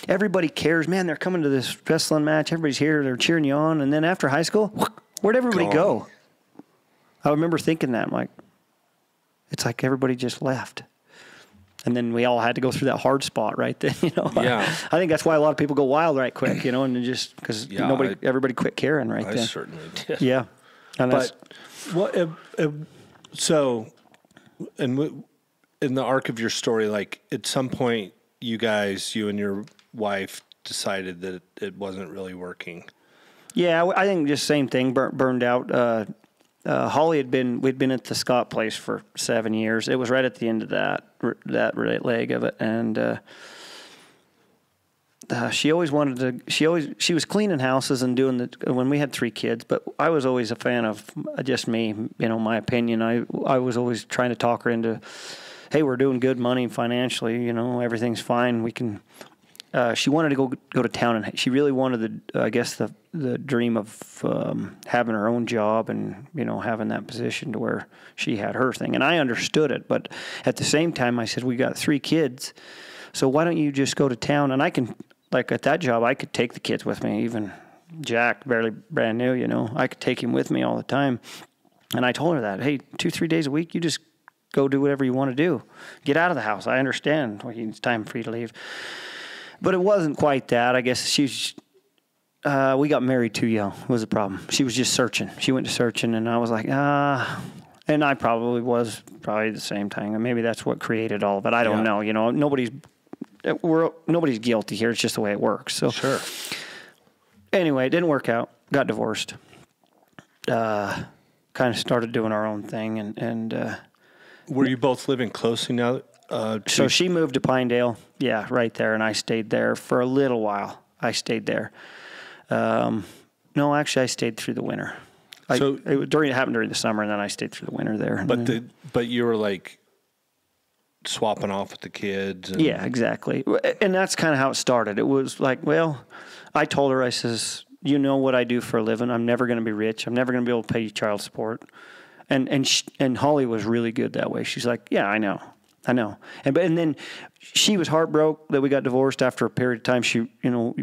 Speaker 3: Everybody cares, man, they're coming to this wrestling match, everybody's here, they're cheering you on, and then after high school, where'd everybody go? I remember thinking that, I'm like, it's like everybody just left. And then we all had to go through that hard spot right then,
Speaker 4: Yeah.
Speaker 3: I think that's why a lot of people go wild right quick, and then just because everybody quit caring right then.
Speaker 4: I certainly did.
Speaker 3: Yeah. And
Speaker 4: in the arc of your story, like at some point, you and your wife decided that it wasn't really working.
Speaker 3: Yeah, I think just same thing, burned out. we'd been at the Scott place for 7 years. It was right at the end of that leg of it, and she always wanted to. She was cleaning houses and doing when we had 3 kids. But I was always a fan of just me, my opinion. I was always trying to talk her into, hey, we're doing good money financially. Everything's fine. We can. She wanted to go to town, and she really wanted the dream of having her own job and having that position to where she had her thing. And I understood it, but at the same time, I said, we got 3 kids, so why don't you just go to town? And I can, like at that job, I could take the kids with me. Even Jack, barely brand new, I could take him with me all the time. And I told her that, hey, 2-3 days a week, you just go do whatever you want to do. Get out of the house. I understand. It's time for you to leave. But it wasn't quite that. I guess we got married too young was the problem. She was just searching. She went to searching, and I was like, and I probably was the same time. And maybe that's what created all of it. I don't know. Nobody's guilty here. It's just the way it works. So
Speaker 4: sure.
Speaker 3: Anyway, it didn't work out. Got divorced. Kind of started doing our own thing, and
Speaker 4: were you both living closely now?
Speaker 3: So she moved to Pinedale, right there, and I stayed there for a little while. I stayed there. No, actually, I stayed through the winter. It happened during the summer, and then I stayed through the winter there.
Speaker 4: But you were like swapping off with the kids.
Speaker 3: Yeah, exactly. And that's kind of how it started. It was like, well, I told her, I says, what I do for a living. I'm never going to be rich. I'm never going to be able to pay you child support. And Holly was really good that way. She's like, yeah, I know. And then she was heartbroken that we got divorced after a period of time.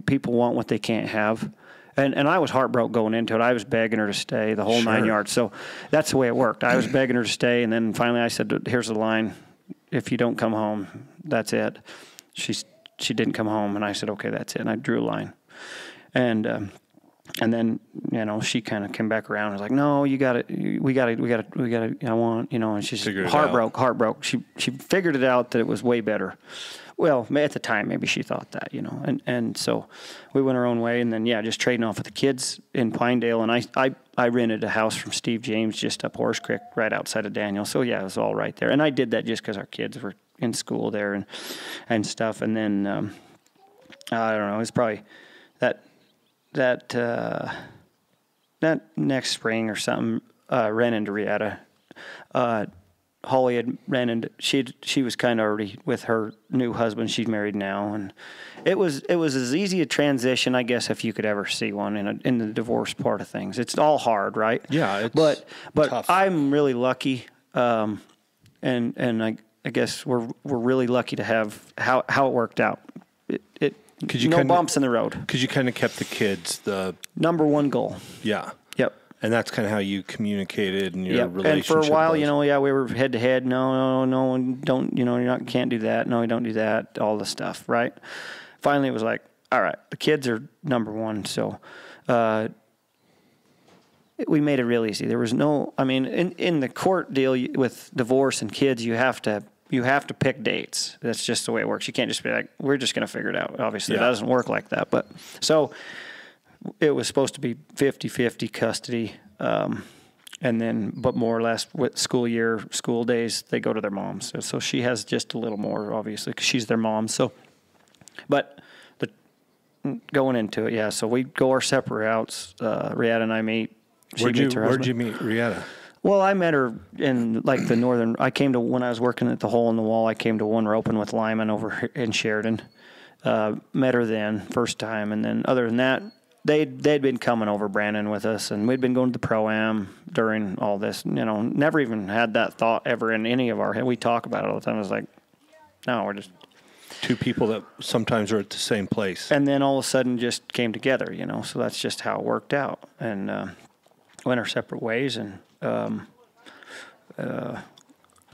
Speaker 3: People want what they can't have. And I was heartbroken going into it. I was begging her to stay the whole 9 yards. So that's the way it worked. I was begging her to stay. And then finally I said, here's the line. If you don't come home, that's it. She didn't come home. And I said, okay, that's it. And I drew a line. And then, she kind of came back around and was like, no, we got to, I want, and she's heartbroken. She figured it out that it was way better. Well, at the time, maybe she thought that, and so we went our own way, and then, just trading off with the kids in Pinedale. And I rented a house from Steve James just up Horse Creek, right outside of Daniel. So it was all right there. And I did that just because our kids were in school there and stuff. And then, I don't know, it was probably that next spring or something, ran into Rieta. Holly had ran into, she was kind of already with her new husband. She's married now, and it was as easy a transition, I guess, if you could ever see one in the divorce part of things. It's all hard, right?
Speaker 4: Yeah,
Speaker 3: but
Speaker 4: tough.
Speaker 3: I'm really lucky, and I guess we're really lucky to have how it worked out. No bumps in the road.
Speaker 4: Because you kind of kept the kids the
Speaker 3: number one goal.
Speaker 4: Yeah.
Speaker 3: Yep.
Speaker 4: And that's kind of how you communicated in your relationship.
Speaker 3: And for a while, we were head to head. No, don't, can't do that. No, you don't do that. All the stuff, right? Finally, it was like, all right, the kids are number one. So, we made it real easy. There was in the court deal with divorce and kids, you have to pick dates. That's just the way it works. You can't just be like, we're just going to figure it out. Obviously, It doesn't work like that. But so it was supposed to be 50-50 custody. And then, but more or less with school days, they go to their moms. So she has just a little more, obviously, because she's their mom. So, but going into it, so we go our separate routes. Rieta and I meet.
Speaker 4: Where'd you meet Rieta?
Speaker 3: Well, I met her in like the northern. When I was working at the Hole in the Wall, I came to one roping with Lyman over in Sheridan. Met her then, first time, and then other than that, they'd been coming over Brandon with us, and we'd been going to the Pro-Am during all this. Never even had that thought ever in any of our head. We talk about it all the time. It was like, no, we're just
Speaker 4: two people that sometimes are at the same place, and
Speaker 3: then all of a sudden just came together. So that's just how it worked out, and went our separate ways, and. Rieta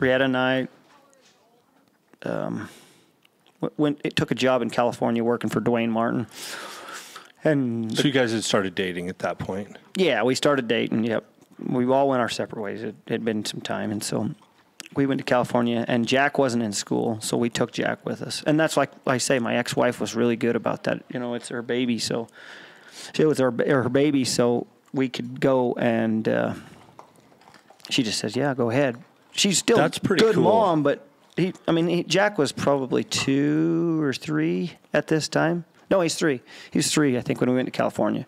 Speaker 3: and I took a job in California working for Dwayne Martin. And
Speaker 4: so you guys had started dating at that point?
Speaker 3: Yeah, we started dating, yep. We all went our separate ways. It had been some time, and so we went to California, and Jack wasn't in school, so we took Jack with us. And that's like I say, my ex-wife was really good about that. It's her baby, so it was her baby, so we could go and she just says, yeah, go ahead. She's still
Speaker 4: That's pretty
Speaker 3: good
Speaker 4: cool.
Speaker 3: mom, but Jack was probably 2 or 3 at this time. No, he's 3. He was 3, I think, when we went to California.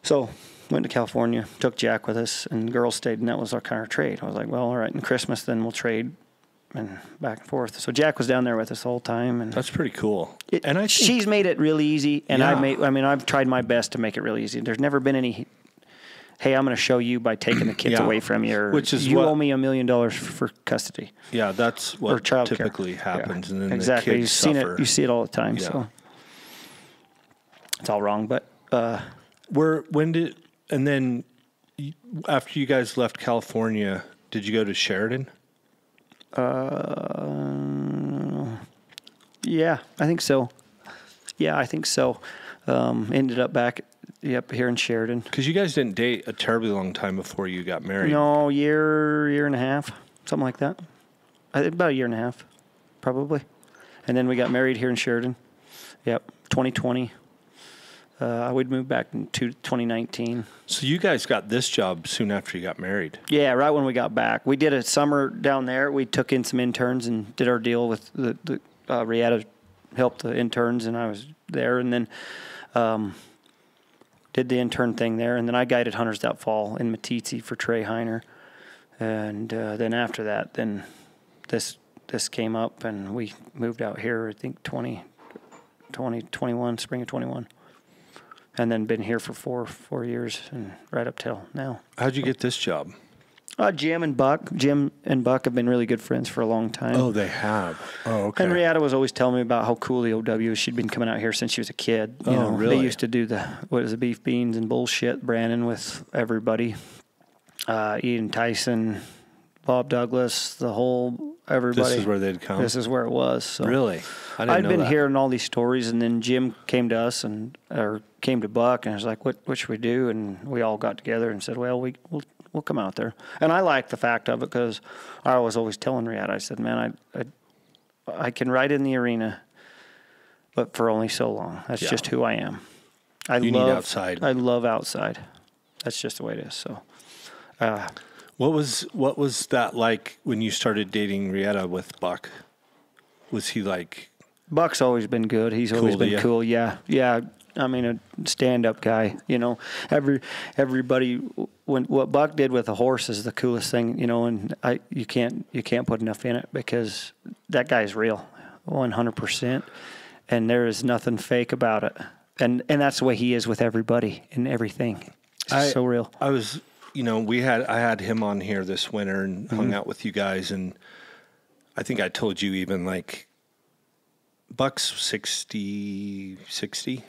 Speaker 3: So went to California, took Jack with us, and the girls stayed, and that was our kind of trade. I was like, well, all right, in Christmas, then we'll trade, and back and forth. So Jack was down there with us the whole time, and
Speaker 4: That's pretty cool. And I think,
Speaker 3: she's made it really easy, and
Speaker 4: Yeah.
Speaker 3: I've tried my best to make it really easy. There's never been any, hey, I'm going to show you by taking the kids
Speaker 4: Yeah.
Speaker 3: away from you, or
Speaker 4: Which is
Speaker 3: you
Speaker 4: what-
Speaker 3: owe me $1 million for custody.
Speaker 4: yeah, that's
Speaker 3: Or
Speaker 4: what
Speaker 3: childcare.
Speaker 4: typically happens,
Speaker 3: Yeah.
Speaker 4: and then
Speaker 3: Exactly.
Speaker 4: the kids
Speaker 3: You've seen
Speaker 4: suffer.
Speaker 3: it. You see it all the time.
Speaker 4: Yeah.
Speaker 3: So it's all wrong. But
Speaker 4: And then after you guys left California, did you go to Sheridan?
Speaker 3: yeah, I think so. Ended up back here in Sheridan.
Speaker 4: Because you guys didn't date a terribly long time before you got married.
Speaker 3: No, year and a half, something like that. I think about a year and a half, probably. And then we got married here in Sheridan. Yep, 2020. We'd moved back in 2019.
Speaker 4: So you guys got this job soon after you got married.
Speaker 3: Yeah, right when we got back. We did a summer down there. We took in some interns and did our deal with the Riata helped the interns, and I was there. And then did the intern thing there. And then I guided Hunters that fall in Matitsi for Trey Heiner. And then after that, then this came up, and we moved out here, I think, 2021, spring of 21. And then been here for four years, and right up till now.
Speaker 4: How'd you get this job?
Speaker 3: Jim and Buck have been really good friends for a long time.
Speaker 4: Oh, they have. Oh, okay.
Speaker 3: And Riata was always telling me about how cool the OW is. She'd been coming out here since she was a kid. You know,
Speaker 4: really?
Speaker 3: They used to do the beef beans and bullshit, Brandon, with everybody. Ian Tyson, Bob Douglas, the whole everybody.
Speaker 4: This is where they'd come?
Speaker 3: This is where it was. So.
Speaker 4: Really? I didn't
Speaker 3: I'd
Speaker 4: know
Speaker 3: been
Speaker 4: that.
Speaker 3: hearing all these stories, and then Jim came to us or came to Buck, and I was like, "What should we do?" And we all got together and said, "Well, we'll come out there." And I like the fact of it because I was always telling Riata, I said, "Man, I can ride in the arena, but for only so long. That's just who I am.
Speaker 4: You need outside.
Speaker 3: I love outside. That's just the way it is." So.
Speaker 4: What was that like when you started dating Riata with Buck? Was he like?
Speaker 3: Buck's always been good. He's always been cool. Yeah. I mean, a stand-up guy. You know, everybody. What Buck did with a horse is the coolest thing. You know, and you can't put enough in it because that guy's real, 100%, and there is nothing fake about it. And that's the way he is with everybody and everything. It's so real.
Speaker 4: I was. I had him on here this winter and hung out with you guys, and I think I told you even like Buck's 60.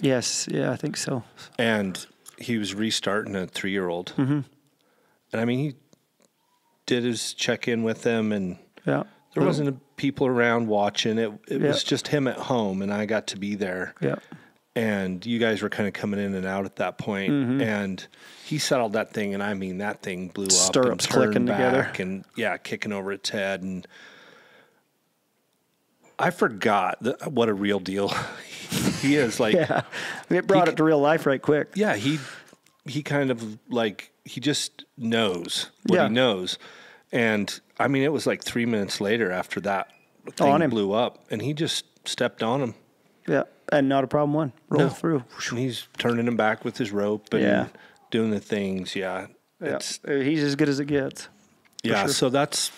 Speaker 3: Yes, yeah, I think so.
Speaker 4: And he was restarting a 3-year-old. Mm-hmm. And I mean, he did his check-in with them, and there wasn't people around watching. It was just him at home, and I got to be there.
Speaker 3: Yeah.
Speaker 4: And you guys were kind of coming in and out at that point. And he settled that thing, and I mean, that thing blew up.
Speaker 3: Stirrups
Speaker 4: and turned
Speaker 3: clicking
Speaker 4: back
Speaker 3: together.
Speaker 4: and kicking over its head. And I forgot what a real deal he is. Like,
Speaker 3: It brought it to real life right quick.
Speaker 4: yeah, he kind of like, he just knows what he knows. And I mean, it was like 3 minutes later after that thing blew up, and he just stepped on him.
Speaker 3: Yeah, and not a problem one. Roll through.
Speaker 4: And he's turning him back with his rope and doing the things. Yeah.
Speaker 3: He's as good as it gets.
Speaker 4: Yeah,
Speaker 3: sure.
Speaker 4: so that's...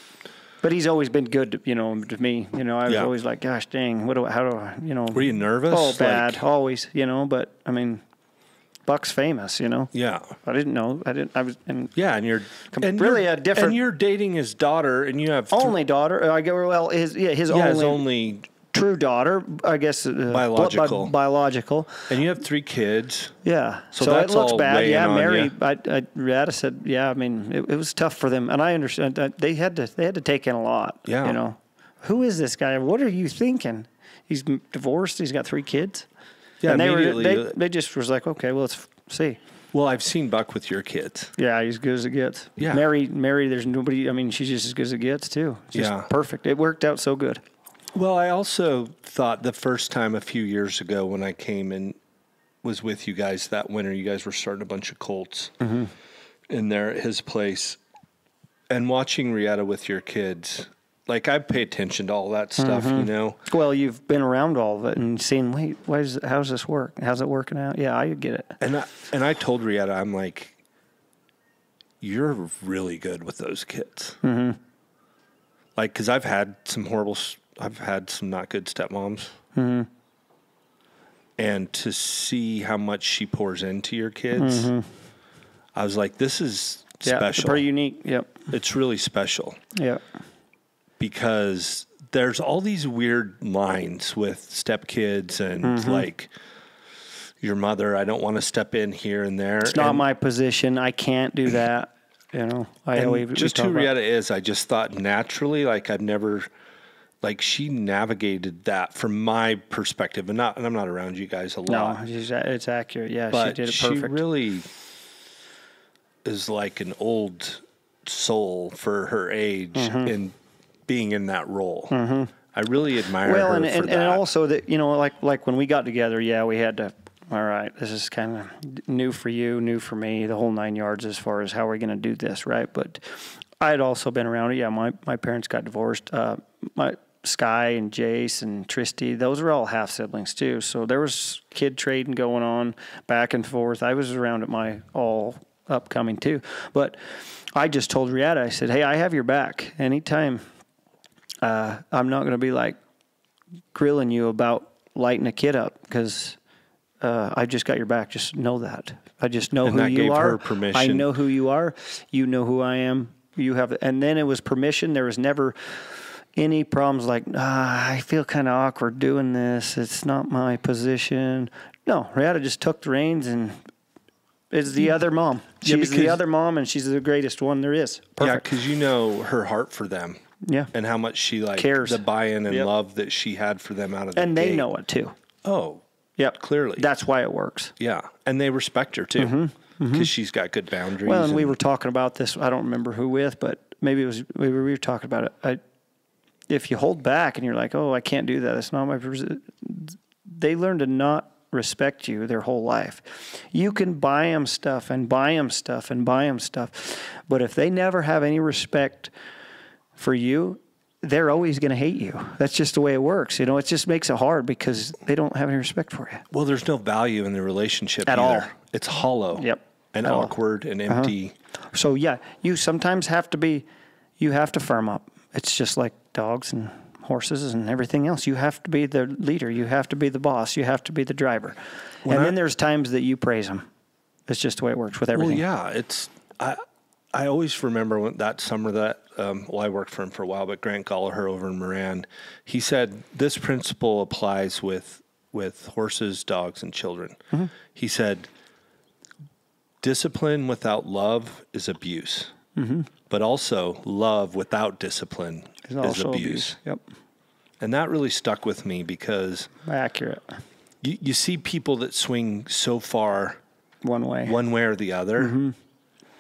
Speaker 3: But he's always been good, to me. You know, I was always like, gosh dang, how do I,
Speaker 4: Were you nervous?
Speaker 3: Oh, bad, always, but, I mean, Buck's famous,
Speaker 4: Yeah.
Speaker 3: I didn't know. I was... And
Speaker 4: Yeah, and you're...
Speaker 3: really a different...
Speaker 4: And you're dating his daughter, and you have...
Speaker 3: Only daughter. I go, well, his
Speaker 4: only...
Speaker 3: True daughter, I guess.
Speaker 4: Biological.
Speaker 3: Biological.
Speaker 4: And you have 3 kids.
Speaker 3: Yeah.
Speaker 4: So
Speaker 3: it
Speaker 4: that's
Speaker 3: looks
Speaker 4: all
Speaker 3: bad.
Speaker 4: weighing
Speaker 3: Yeah,
Speaker 4: on
Speaker 3: Mary.
Speaker 4: you.
Speaker 3: Riata said, I mean, it was tough for them, and I understand that they had to take in a lot.
Speaker 4: Yeah.
Speaker 3: Who is this guy? What are you thinking? He's divorced. He's got 3 kids.
Speaker 4: Yeah,
Speaker 3: and
Speaker 4: immediately.
Speaker 3: they just was like, okay, well, let's see.
Speaker 4: Well, I've seen Buck with your kids.
Speaker 3: Yeah, he's as good as it gets.
Speaker 4: Yeah.
Speaker 3: Mary, there's nobody. I mean, she's just as good as it gets too. It's just perfect. It worked out so good.
Speaker 4: Well, I also thought the first time a few years ago when I came and was with you guys that winter, you guys were starting a bunch of colts in there at his place. And watching Rietta with your kids, like I pay attention to all that stuff, you know.
Speaker 3: Well, you've been around all of it and seen, wait, how's this work? How's it working out? Yeah, I get it.
Speaker 4: And I told Rietta, I'm like, you're really good with those kids.
Speaker 3: Mm-hmm.
Speaker 4: Like, because I've had some not good stepmoms.
Speaker 3: Mm-hmm.
Speaker 4: And to see how much she pours into your kids, I was like, this is special.
Speaker 3: Pretty unique. Yep.
Speaker 4: It's really special.
Speaker 3: Yep.
Speaker 4: Because there's all these weird lines with stepkids and like your mother, I don't want to step in here and there.
Speaker 3: It's not my position. I can't do that. You know,
Speaker 4: just who Rietta is, I just thought naturally, like I've never, like she navigated that from my perspective, and I'm not around you guys a lot.
Speaker 3: No, it's accurate. Yeah,
Speaker 4: but
Speaker 3: she did it perfect.
Speaker 4: She really is like an old soul for her age and being in that role. I really admire her for that.
Speaker 3: And also that, you know, like when we got together, we had to, all right, this is kind of new for you, new for me, the whole 9 yards as far as how we're going to do this, right? But I had also been around it. Yeah, my parents got divorced. My Sky and Jace and Tristy, those are all half siblings too. So there was kid trading going on back and forth. I was around at my all upcoming too. But I just told Rietta, I said, hey, I have your back. Anytime I'm not going to be like grilling you about lighting a kid up because I just got your back. Just know that. I just know who you are.
Speaker 4: Her permission.
Speaker 3: I know who you are. You know who I am. You have, and then it was permission. There was never any problems like, I feel kind of awkward doing this. It's not my position. No, Rietta just took the reins and is the other mom. She's the other mom, and she's the greatest one there is. Perfect.
Speaker 4: Yeah, because you know her heart for them.
Speaker 3: Yeah.
Speaker 4: And how much she
Speaker 3: cares.
Speaker 4: The buy-in and love that she had for them out of the
Speaker 3: And they know it too.
Speaker 4: Oh,
Speaker 3: yep.
Speaker 4: Clearly.
Speaker 3: That's why it works.
Speaker 4: Yeah. And they respect her too. Because she's got good boundaries.
Speaker 3: Well, and we were talking about this, I don't remember who with, but maybe it was, we were talking about it. If you hold back and you're like, oh, I can't do that, that's not my position. They learn to not respect you their whole life. You can buy them stuff and buy them stuff and buy them stuff. But if they never have any respect for you, they're always going to hate you. That's just the way it works. You know, it just makes it hard because they don't have any respect for you.
Speaker 4: Well, there's no value in the relationship
Speaker 3: at
Speaker 4: either.
Speaker 3: all.
Speaker 4: It's hollow.
Speaker 3: Yep.
Speaker 4: And awkward and empty.
Speaker 3: So yeah, you sometimes have to firm up. It's just like dogs and horses and everything else. You have to be the leader. You have to be the boss. You have to be the driver. Then there's times that you praise them. It's just the way it works with everything.
Speaker 4: Well, yeah. I always remember that summer that, I worked for him for a while, but Grant Gallagher over in Moran, he said this principle applies with horses, dogs, and children. He said, discipline without love is abuse. But also love without discipline is abuse.
Speaker 3: Yep.
Speaker 4: And that really stuck with me because
Speaker 3: accurate.
Speaker 4: You see people that swing so far
Speaker 3: one way
Speaker 4: or the other.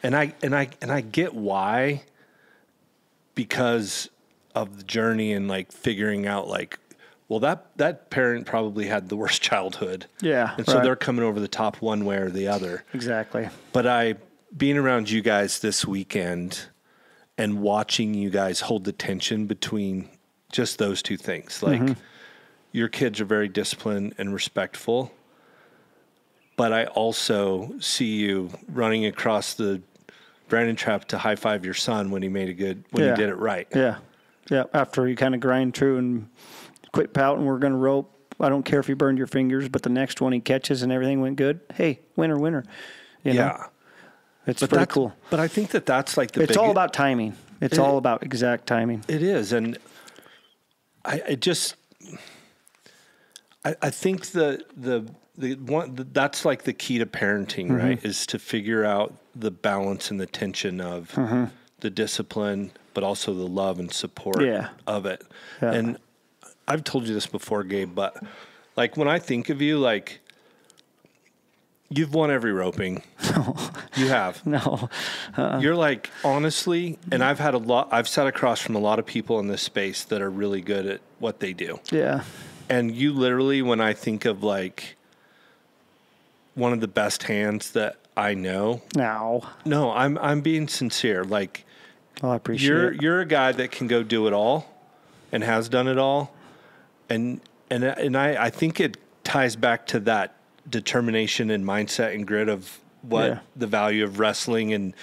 Speaker 4: And I get why, because of the journey and like figuring out like, well, that parent probably had the worst childhood.
Speaker 3: Yeah.
Speaker 4: And so they're coming over the top one way or the other.
Speaker 3: Exactly.
Speaker 4: But being around you guys this weekend and watching you guys hold the tension between just those two things. Like your kids are very disciplined and respectful, but I also see you running across the Brandon trap to high five your son when he he did it right.
Speaker 3: Yeah. Yeah. After you kind of grind through and quit pouting, we're going to rope. I don't care if you burned your fingers, but the next one he catches and everything went good. Hey, winner. You know? It's pretty cool.
Speaker 4: But I think that's like
Speaker 3: it's all about timing. It's all about exact timing.
Speaker 4: It is. And I think that's like the key to parenting, right? Is to figure out the balance and the tension of the discipline, but also the love and support of it. Yeah. And I've told you this before, Gabe, but like when I think of you, like you've won every roping.
Speaker 3: No.
Speaker 4: You have.
Speaker 3: No.
Speaker 4: You're like, honestly, and I've sat across from a lot of people in this space that are really good at what they do.
Speaker 3: Yeah.
Speaker 4: And you literally, when I think of like one of the best hands that I know.
Speaker 3: No.
Speaker 4: No, I'm being sincere. Like
Speaker 3: Well, I appreciate it.
Speaker 4: You're a guy that can go do it all and has done it all. And I think it ties back to that determination and mindset and grit of what the value of wrestling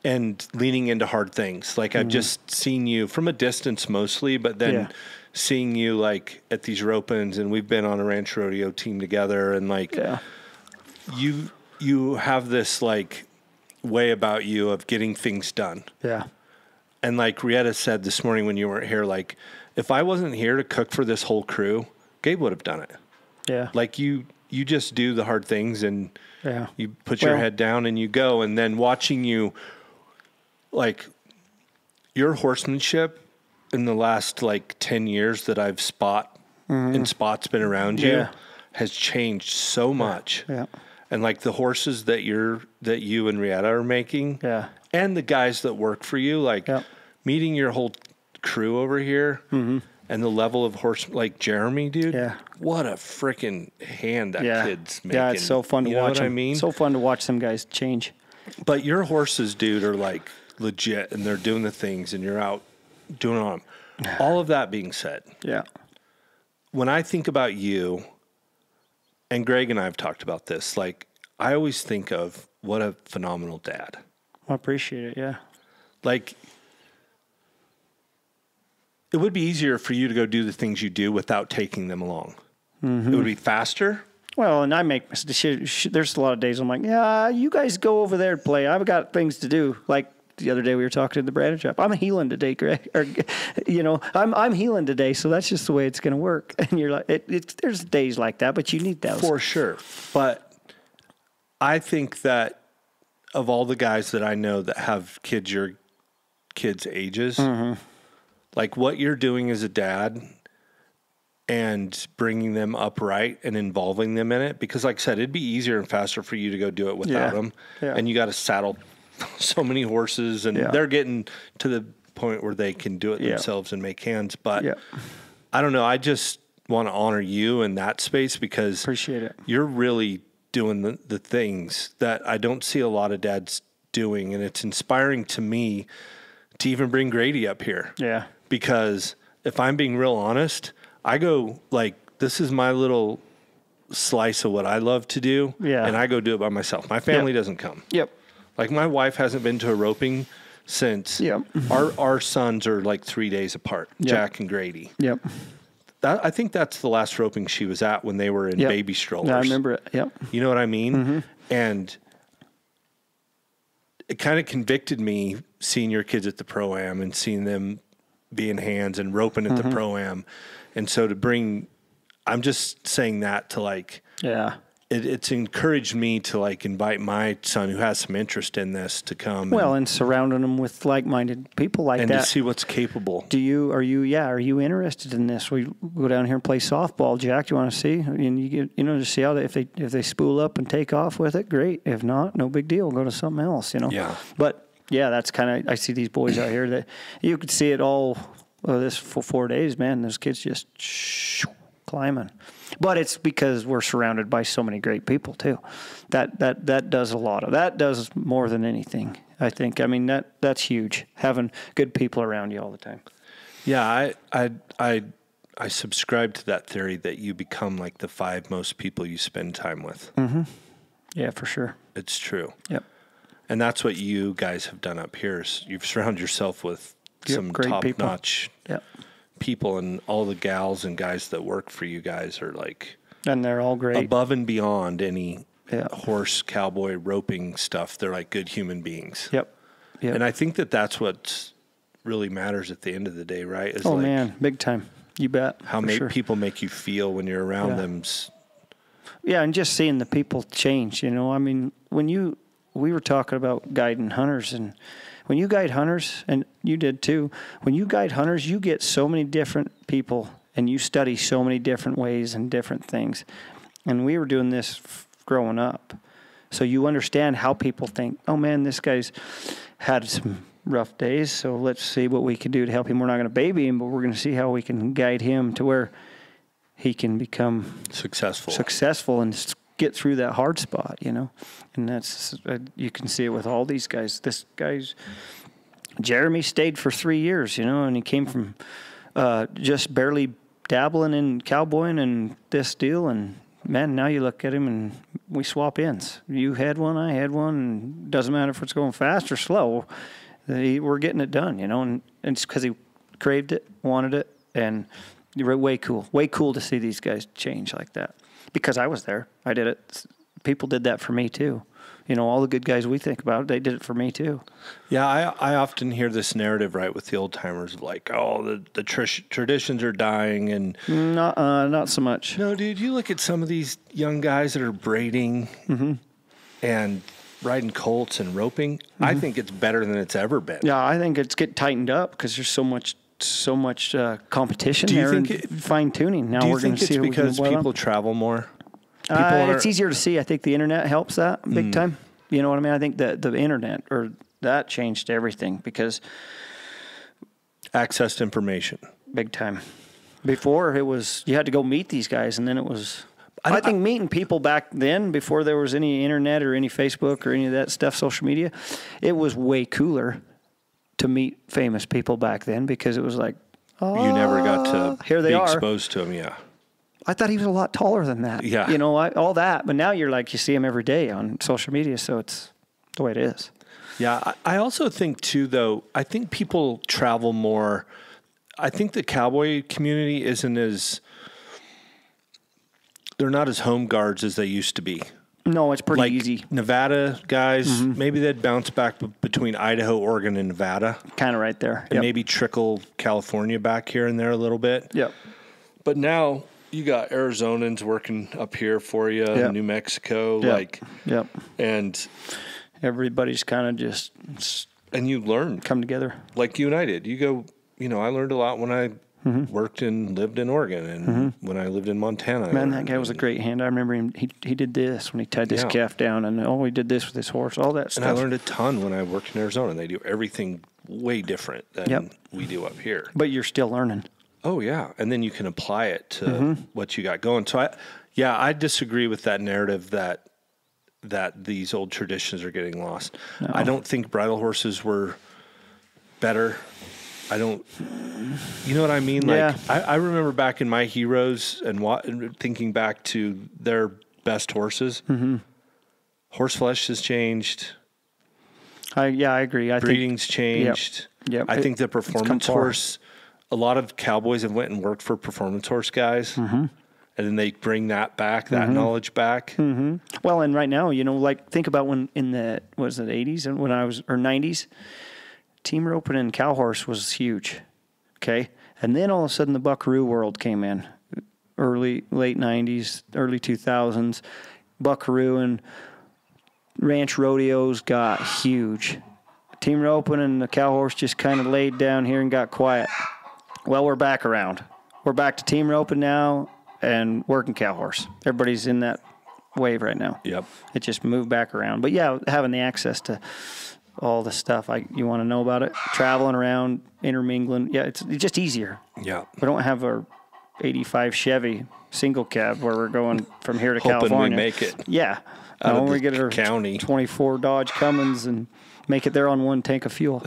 Speaker 4: and leaning into hard things. Like I've just seen you from a distance mostly, but then seeing you like at these rope-ins, and we've been on a ranch rodeo team together, and like you have this like way about you of getting things done.
Speaker 3: Yeah.
Speaker 4: And like Rietta said this morning when you weren't here, like if I wasn't here to cook for this whole crew, Gabe would have done it. Yeah. Like you just do the hard things and you put your head down and you go. And then watching you, like your horsemanship in the last like 10 years that I've and Spot's been around you has changed so much. Yeah. And like the horses that you and Rietta are making and the guys that work for you, like meeting your whole crew over here and the level of horse, like Jeremy, dude. Yeah. What a freaking hand that kid's making.
Speaker 3: Yeah, it's so fun to watch. I mean, so fun to watch some guys change.
Speaker 4: But your horses, dude, are like legit, and they're doing the things, and you're out doing them. All of that being said, when I think about you, and Greg and I have talked about this, like I always think of what a phenomenal dad.
Speaker 3: I appreciate it. Yeah.
Speaker 4: Like, it would be easier for you to go do the things you do without taking them along. It would be faster.
Speaker 3: Well, and I make there's a lot of days I'm like, yeah, you guys go over there and play. I've got things to do. Like the other day we were talking to the branding shop. I'm healing today, Greg. Or, I'm healing today, so that's just the way it's going to work. And you're like, there's days like that, but you need those.
Speaker 4: For sure. But I think that of all the guys that I know that have kids your kids' ages, like what you're doing as a dad and bringing them upright and involving them in it, because like I said, it'd be easier and faster for you to go do it without them. Yeah. And you got to saddle so many horses, and they're getting to the point where they can do it themselves and make hands. But I don't know. I just want to honor you in that space because
Speaker 3: appreciate it.
Speaker 4: You're really doing the things that I don't see a lot of dads doing. And it's inspiring to me to even bring Grady up here. Yeah. Because if I'm being real honest, I go like, this is my little slice of what I love to do. Yeah. And I go do it by myself. My family doesn't come. Yep. Like my wife hasn't been to a roping since our sons are like 3 days apart, Jack and Grady. Yep. I think that's the last roping she was at when they were in baby strollers.
Speaker 3: Yeah, I remember it. Yep.
Speaker 4: You know what I mean? And it kind of convicted me seeing your kids at the Pro-Am and seeing them being hands and roping at the Pro-Am. And so I'm just saying that to like, it's encouraged me to like invite my son who has some interest in this to come.
Speaker 3: Well, and surrounding them with like-minded people like
Speaker 4: that.
Speaker 3: And
Speaker 4: to see what's capable.
Speaker 3: Are you interested in this? We go down here and play softball, Jack. Do you want to see? And you get, to see how if they spool up and take off with it, great. If not, no big deal. Go to something else, Yeah. But yeah, that's kind of, I see these boys out here that you could see it all this for 4 days, man. Those kids just climbing. But it's because we're surrounded by so many great people too. That does a lot of that. Does more than anything, I think. I mean that's huge. Having good people around you all the time.
Speaker 4: Yeah, I subscribe to that theory that you become like the 5 most people you spend time with.
Speaker 3: Yeah, for sure.
Speaker 4: It's true.
Speaker 3: Yep.
Speaker 4: And that's what you guys have done up here. Is you've surrounded yourself with some top-notch people, and all the gals and guys that work for you guys are like,
Speaker 3: and they're all great,
Speaker 4: above and beyond any horse, cowboy, roping stuff. They're like good human beings. Yep. And I think that's what really matters at the end of the day, right? Is
Speaker 3: man, big time. You bet.
Speaker 4: How people make you feel when you're around them.
Speaker 3: Yeah, and just seeing the people change. I mean, we were talking about guiding hunters, and when you guide hunters, and you did too, when you guide hunters, you get so many different people and you study so many different ways and different things. And we were doing this growing up. So you understand how people think, oh man, this guy's had some rough days, so let's see what we can do to help him. We're not going to baby him, but we're going to see how we can guide him to where he can become successful and get through that hard spot, And that's, you can see it with all these guys. This guy's Jeremy stayed for 3 years, and he came from just barely dabbling in cowboying and this deal. And, man, now you look at him and we swap ends. You had one, I had one, and it doesn't matter if it's going fast or slow. We're getting it done, and it's because he craved it, wanted it, and way cool. Way cool to see these guys change like that. Because I was there. I did it. People did that for me, too. All the good guys we think about, they did it for me, too.
Speaker 4: Yeah, I often hear this narrative, right, with the old timers of like, oh, the traditions are dying. And
Speaker 3: not so much.
Speaker 4: No, dude, you look at some of these young guys that are braiding and riding colts and roping. I think it's better than it's ever been.
Speaker 3: Yeah, I think it's getting tightened up because there's so much competition there and fine-tuning. Now we're going to see
Speaker 4: because people travel more?
Speaker 3: It's easier to see. I think the internet helps that big time. You know what I mean? I think that the internet that changed everything because
Speaker 4: access to information
Speaker 3: big time. Before it was you had to go meet these guys, and then it was. I think meeting people back then, before there was any internet or any Facebook or any of that stuff, social media, it was way cooler to meet famous people back then because it was like,
Speaker 4: you never got to
Speaker 3: here they
Speaker 4: be
Speaker 3: are.
Speaker 4: Exposed to them. Yeah.
Speaker 3: I thought he was a lot taller than that.
Speaker 4: Yeah.
Speaker 3: All that. But now you're like, you see him every day on social media, so it's the way it is.
Speaker 4: Yeah. I also think, too, though, I think people travel more. I think the cowboy community they're not as home guards as they used to be.
Speaker 3: No, it's pretty easy.
Speaker 4: Nevada guys, maybe they'd bounce back between Idaho, Oregon, and Nevada.
Speaker 3: Kind of right there.
Speaker 4: And maybe trickle California back here and there a little bit.
Speaker 3: Yep.
Speaker 4: But now you got Arizonans working up here for you, New Mexico,
Speaker 3: Yep.
Speaker 4: And
Speaker 3: everybody's kind of just
Speaker 4: and you learn
Speaker 3: come together
Speaker 4: like you and I did. You go, I learned a lot when I worked and lived in Oregon and when I lived in Montana.
Speaker 3: Man, that guy was a great hand. I remember him. He did this when he tied this calf down, and he did this with his horse. All that stuff.
Speaker 4: And I learned a ton when I worked in Arizona. They do everything way different than we do up here.
Speaker 3: But you're still learning.
Speaker 4: Oh, yeah. And then you can apply it to what you got going. So, I disagree with that narrative that these old traditions are getting lost. No. I don't think bridle horses were better. I don't, you know what I mean? Like, I remember back in my heroes and thinking back to their best horses. Horse flesh has changed.
Speaker 3: I agree.
Speaker 4: Breeding's changed.
Speaker 3: Yep.
Speaker 4: I think the performance horse, a lot of cowboys have went and worked for performance horse guys, and then they bring that back, that knowledge back.
Speaker 3: Well, and right now, think about when in the, was it 80s and when I was, or 90s, team roping and cow horse was huge. Okay. And then all of a sudden the buckaroo world came in late 90s, early 2000s, buckaroo and ranch rodeos got huge. Team roping and the cow horse just kind of laid down here and got quiet. Well, we're back around. We're back to team roping now and working cow horse. Everybody's in that wave right now.
Speaker 4: Yep.
Speaker 3: It just moved back around. But yeah, having the access to all the stuff you want to know about it, traveling around, intermingling. Yeah, it's just easier.
Speaker 4: Yeah.
Speaker 3: We don't have a 85 Chevy single cab where we're going from here to
Speaker 4: Hoping
Speaker 3: California.
Speaker 4: we make it.
Speaker 3: Yeah.
Speaker 4: Out of
Speaker 3: we
Speaker 4: the
Speaker 3: get our
Speaker 4: county.
Speaker 3: 24 Dodge Cummins and make it there on one tank of fuel.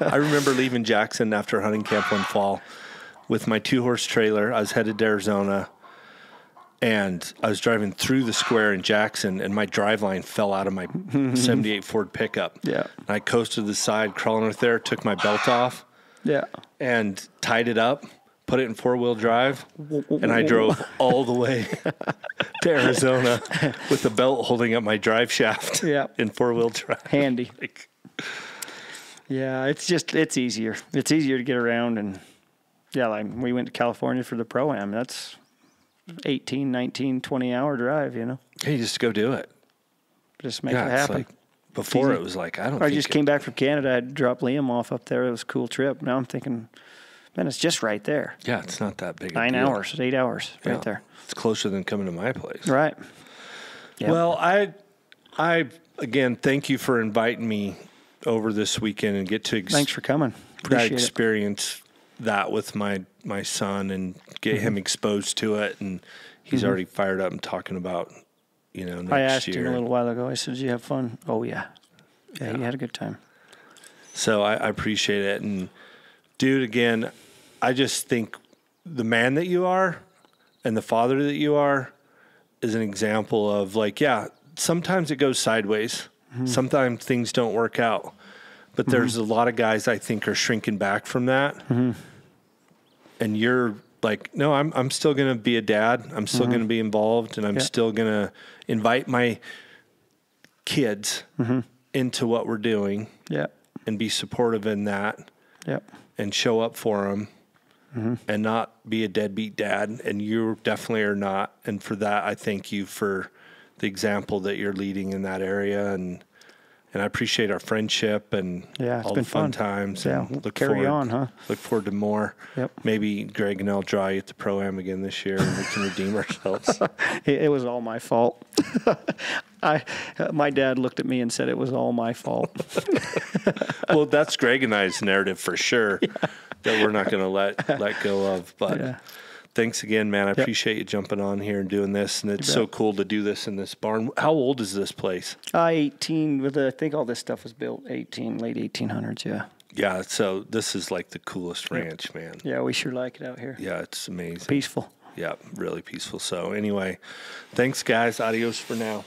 Speaker 4: I remember leaving Jackson after hunting camp one fall with my 2-horse trailer. I was headed to Arizona, and I was driving through the square in Jackson, and my driveline fell out of my 78 Ford pickup.
Speaker 3: Yeah.
Speaker 4: And I coasted to the side, crawling with there, took my belt off, and tied it up, put it in 4-wheel drive, and I drove all the way to Arizona with the belt holding up my drive shaft in 4-wheel drive.
Speaker 3: Handy. Yeah, it's easier. It's easier to get around. And, we went to California for the Pro-Am. That's 18, 19, 20-hour drive,
Speaker 4: Hey, you just go do it.
Speaker 3: Just make it happen.
Speaker 4: Like, before it was like,
Speaker 3: I just came back from Canada. I had to drop Liam off up there. It was a cool trip. Now I'm thinking, man, it's just right there.
Speaker 4: Yeah, it's not that big a
Speaker 3: 9
Speaker 4: deal.
Speaker 3: hours, 8 hours right there.
Speaker 4: It's closer than coming to my place.
Speaker 3: Right. Yep.
Speaker 4: Well, I again, thank you for inviting me over this weekend and get to
Speaker 3: thanks for coming. Appreciate
Speaker 4: experience that with my son and get him exposed to it. And he's already fired up and talking about, next year.
Speaker 3: I asked him a little while ago. I said, did you have fun? Oh, yeah. Yeah, he had a good time.
Speaker 4: So I appreciate it. And dude, again, I just think the man that you are and the father that you are is an example of like, yeah, sometimes it goes sideways. Sometimes things don't work out. But there's a lot of guys I think are shrinking back from that. And you're like, no, I'm still going to be a dad. I'm still going to be involved, and I'm still going to invite my kids into what we're doing and be supportive in that and show up for them and not be a deadbeat dad. And you definitely are not. And for that, I thank you for the example that you're leading in that area. And I appreciate our friendship and
Speaker 3: it's
Speaker 4: all
Speaker 3: been
Speaker 4: the fun
Speaker 3: fun.
Speaker 4: times.
Speaker 3: Yeah,
Speaker 4: And
Speaker 3: carry on, huh?
Speaker 4: Look forward to more.
Speaker 3: Yep.
Speaker 4: Maybe Greg and I'll draw you at the Pro-Am again this year, and we can redeem ourselves.
Speaker 3: It was all my fault. My dad looked at me and said it was all my fault.
Speaker 4: Well, that's Greg and I's narrative for sure that we're not going to let go of. But thanks again, man. I appreciate you jumping on here and doing this. And it's so cool to do this in this barn. How old is this place?
Speaker 3: 18. I think all this stuff was built late 1800s. Yeah.
Speaker 4: Yeah. So this is like the coolest ranch, man.
Speaker 3: Yeah, we sure like it out here.
Speaker 4: Yeah, it's amazing.
Speaker 3: Peaceful.
Speaker 4: Yeah, really peaceful. So anyway, thanks, guys. Adios for now.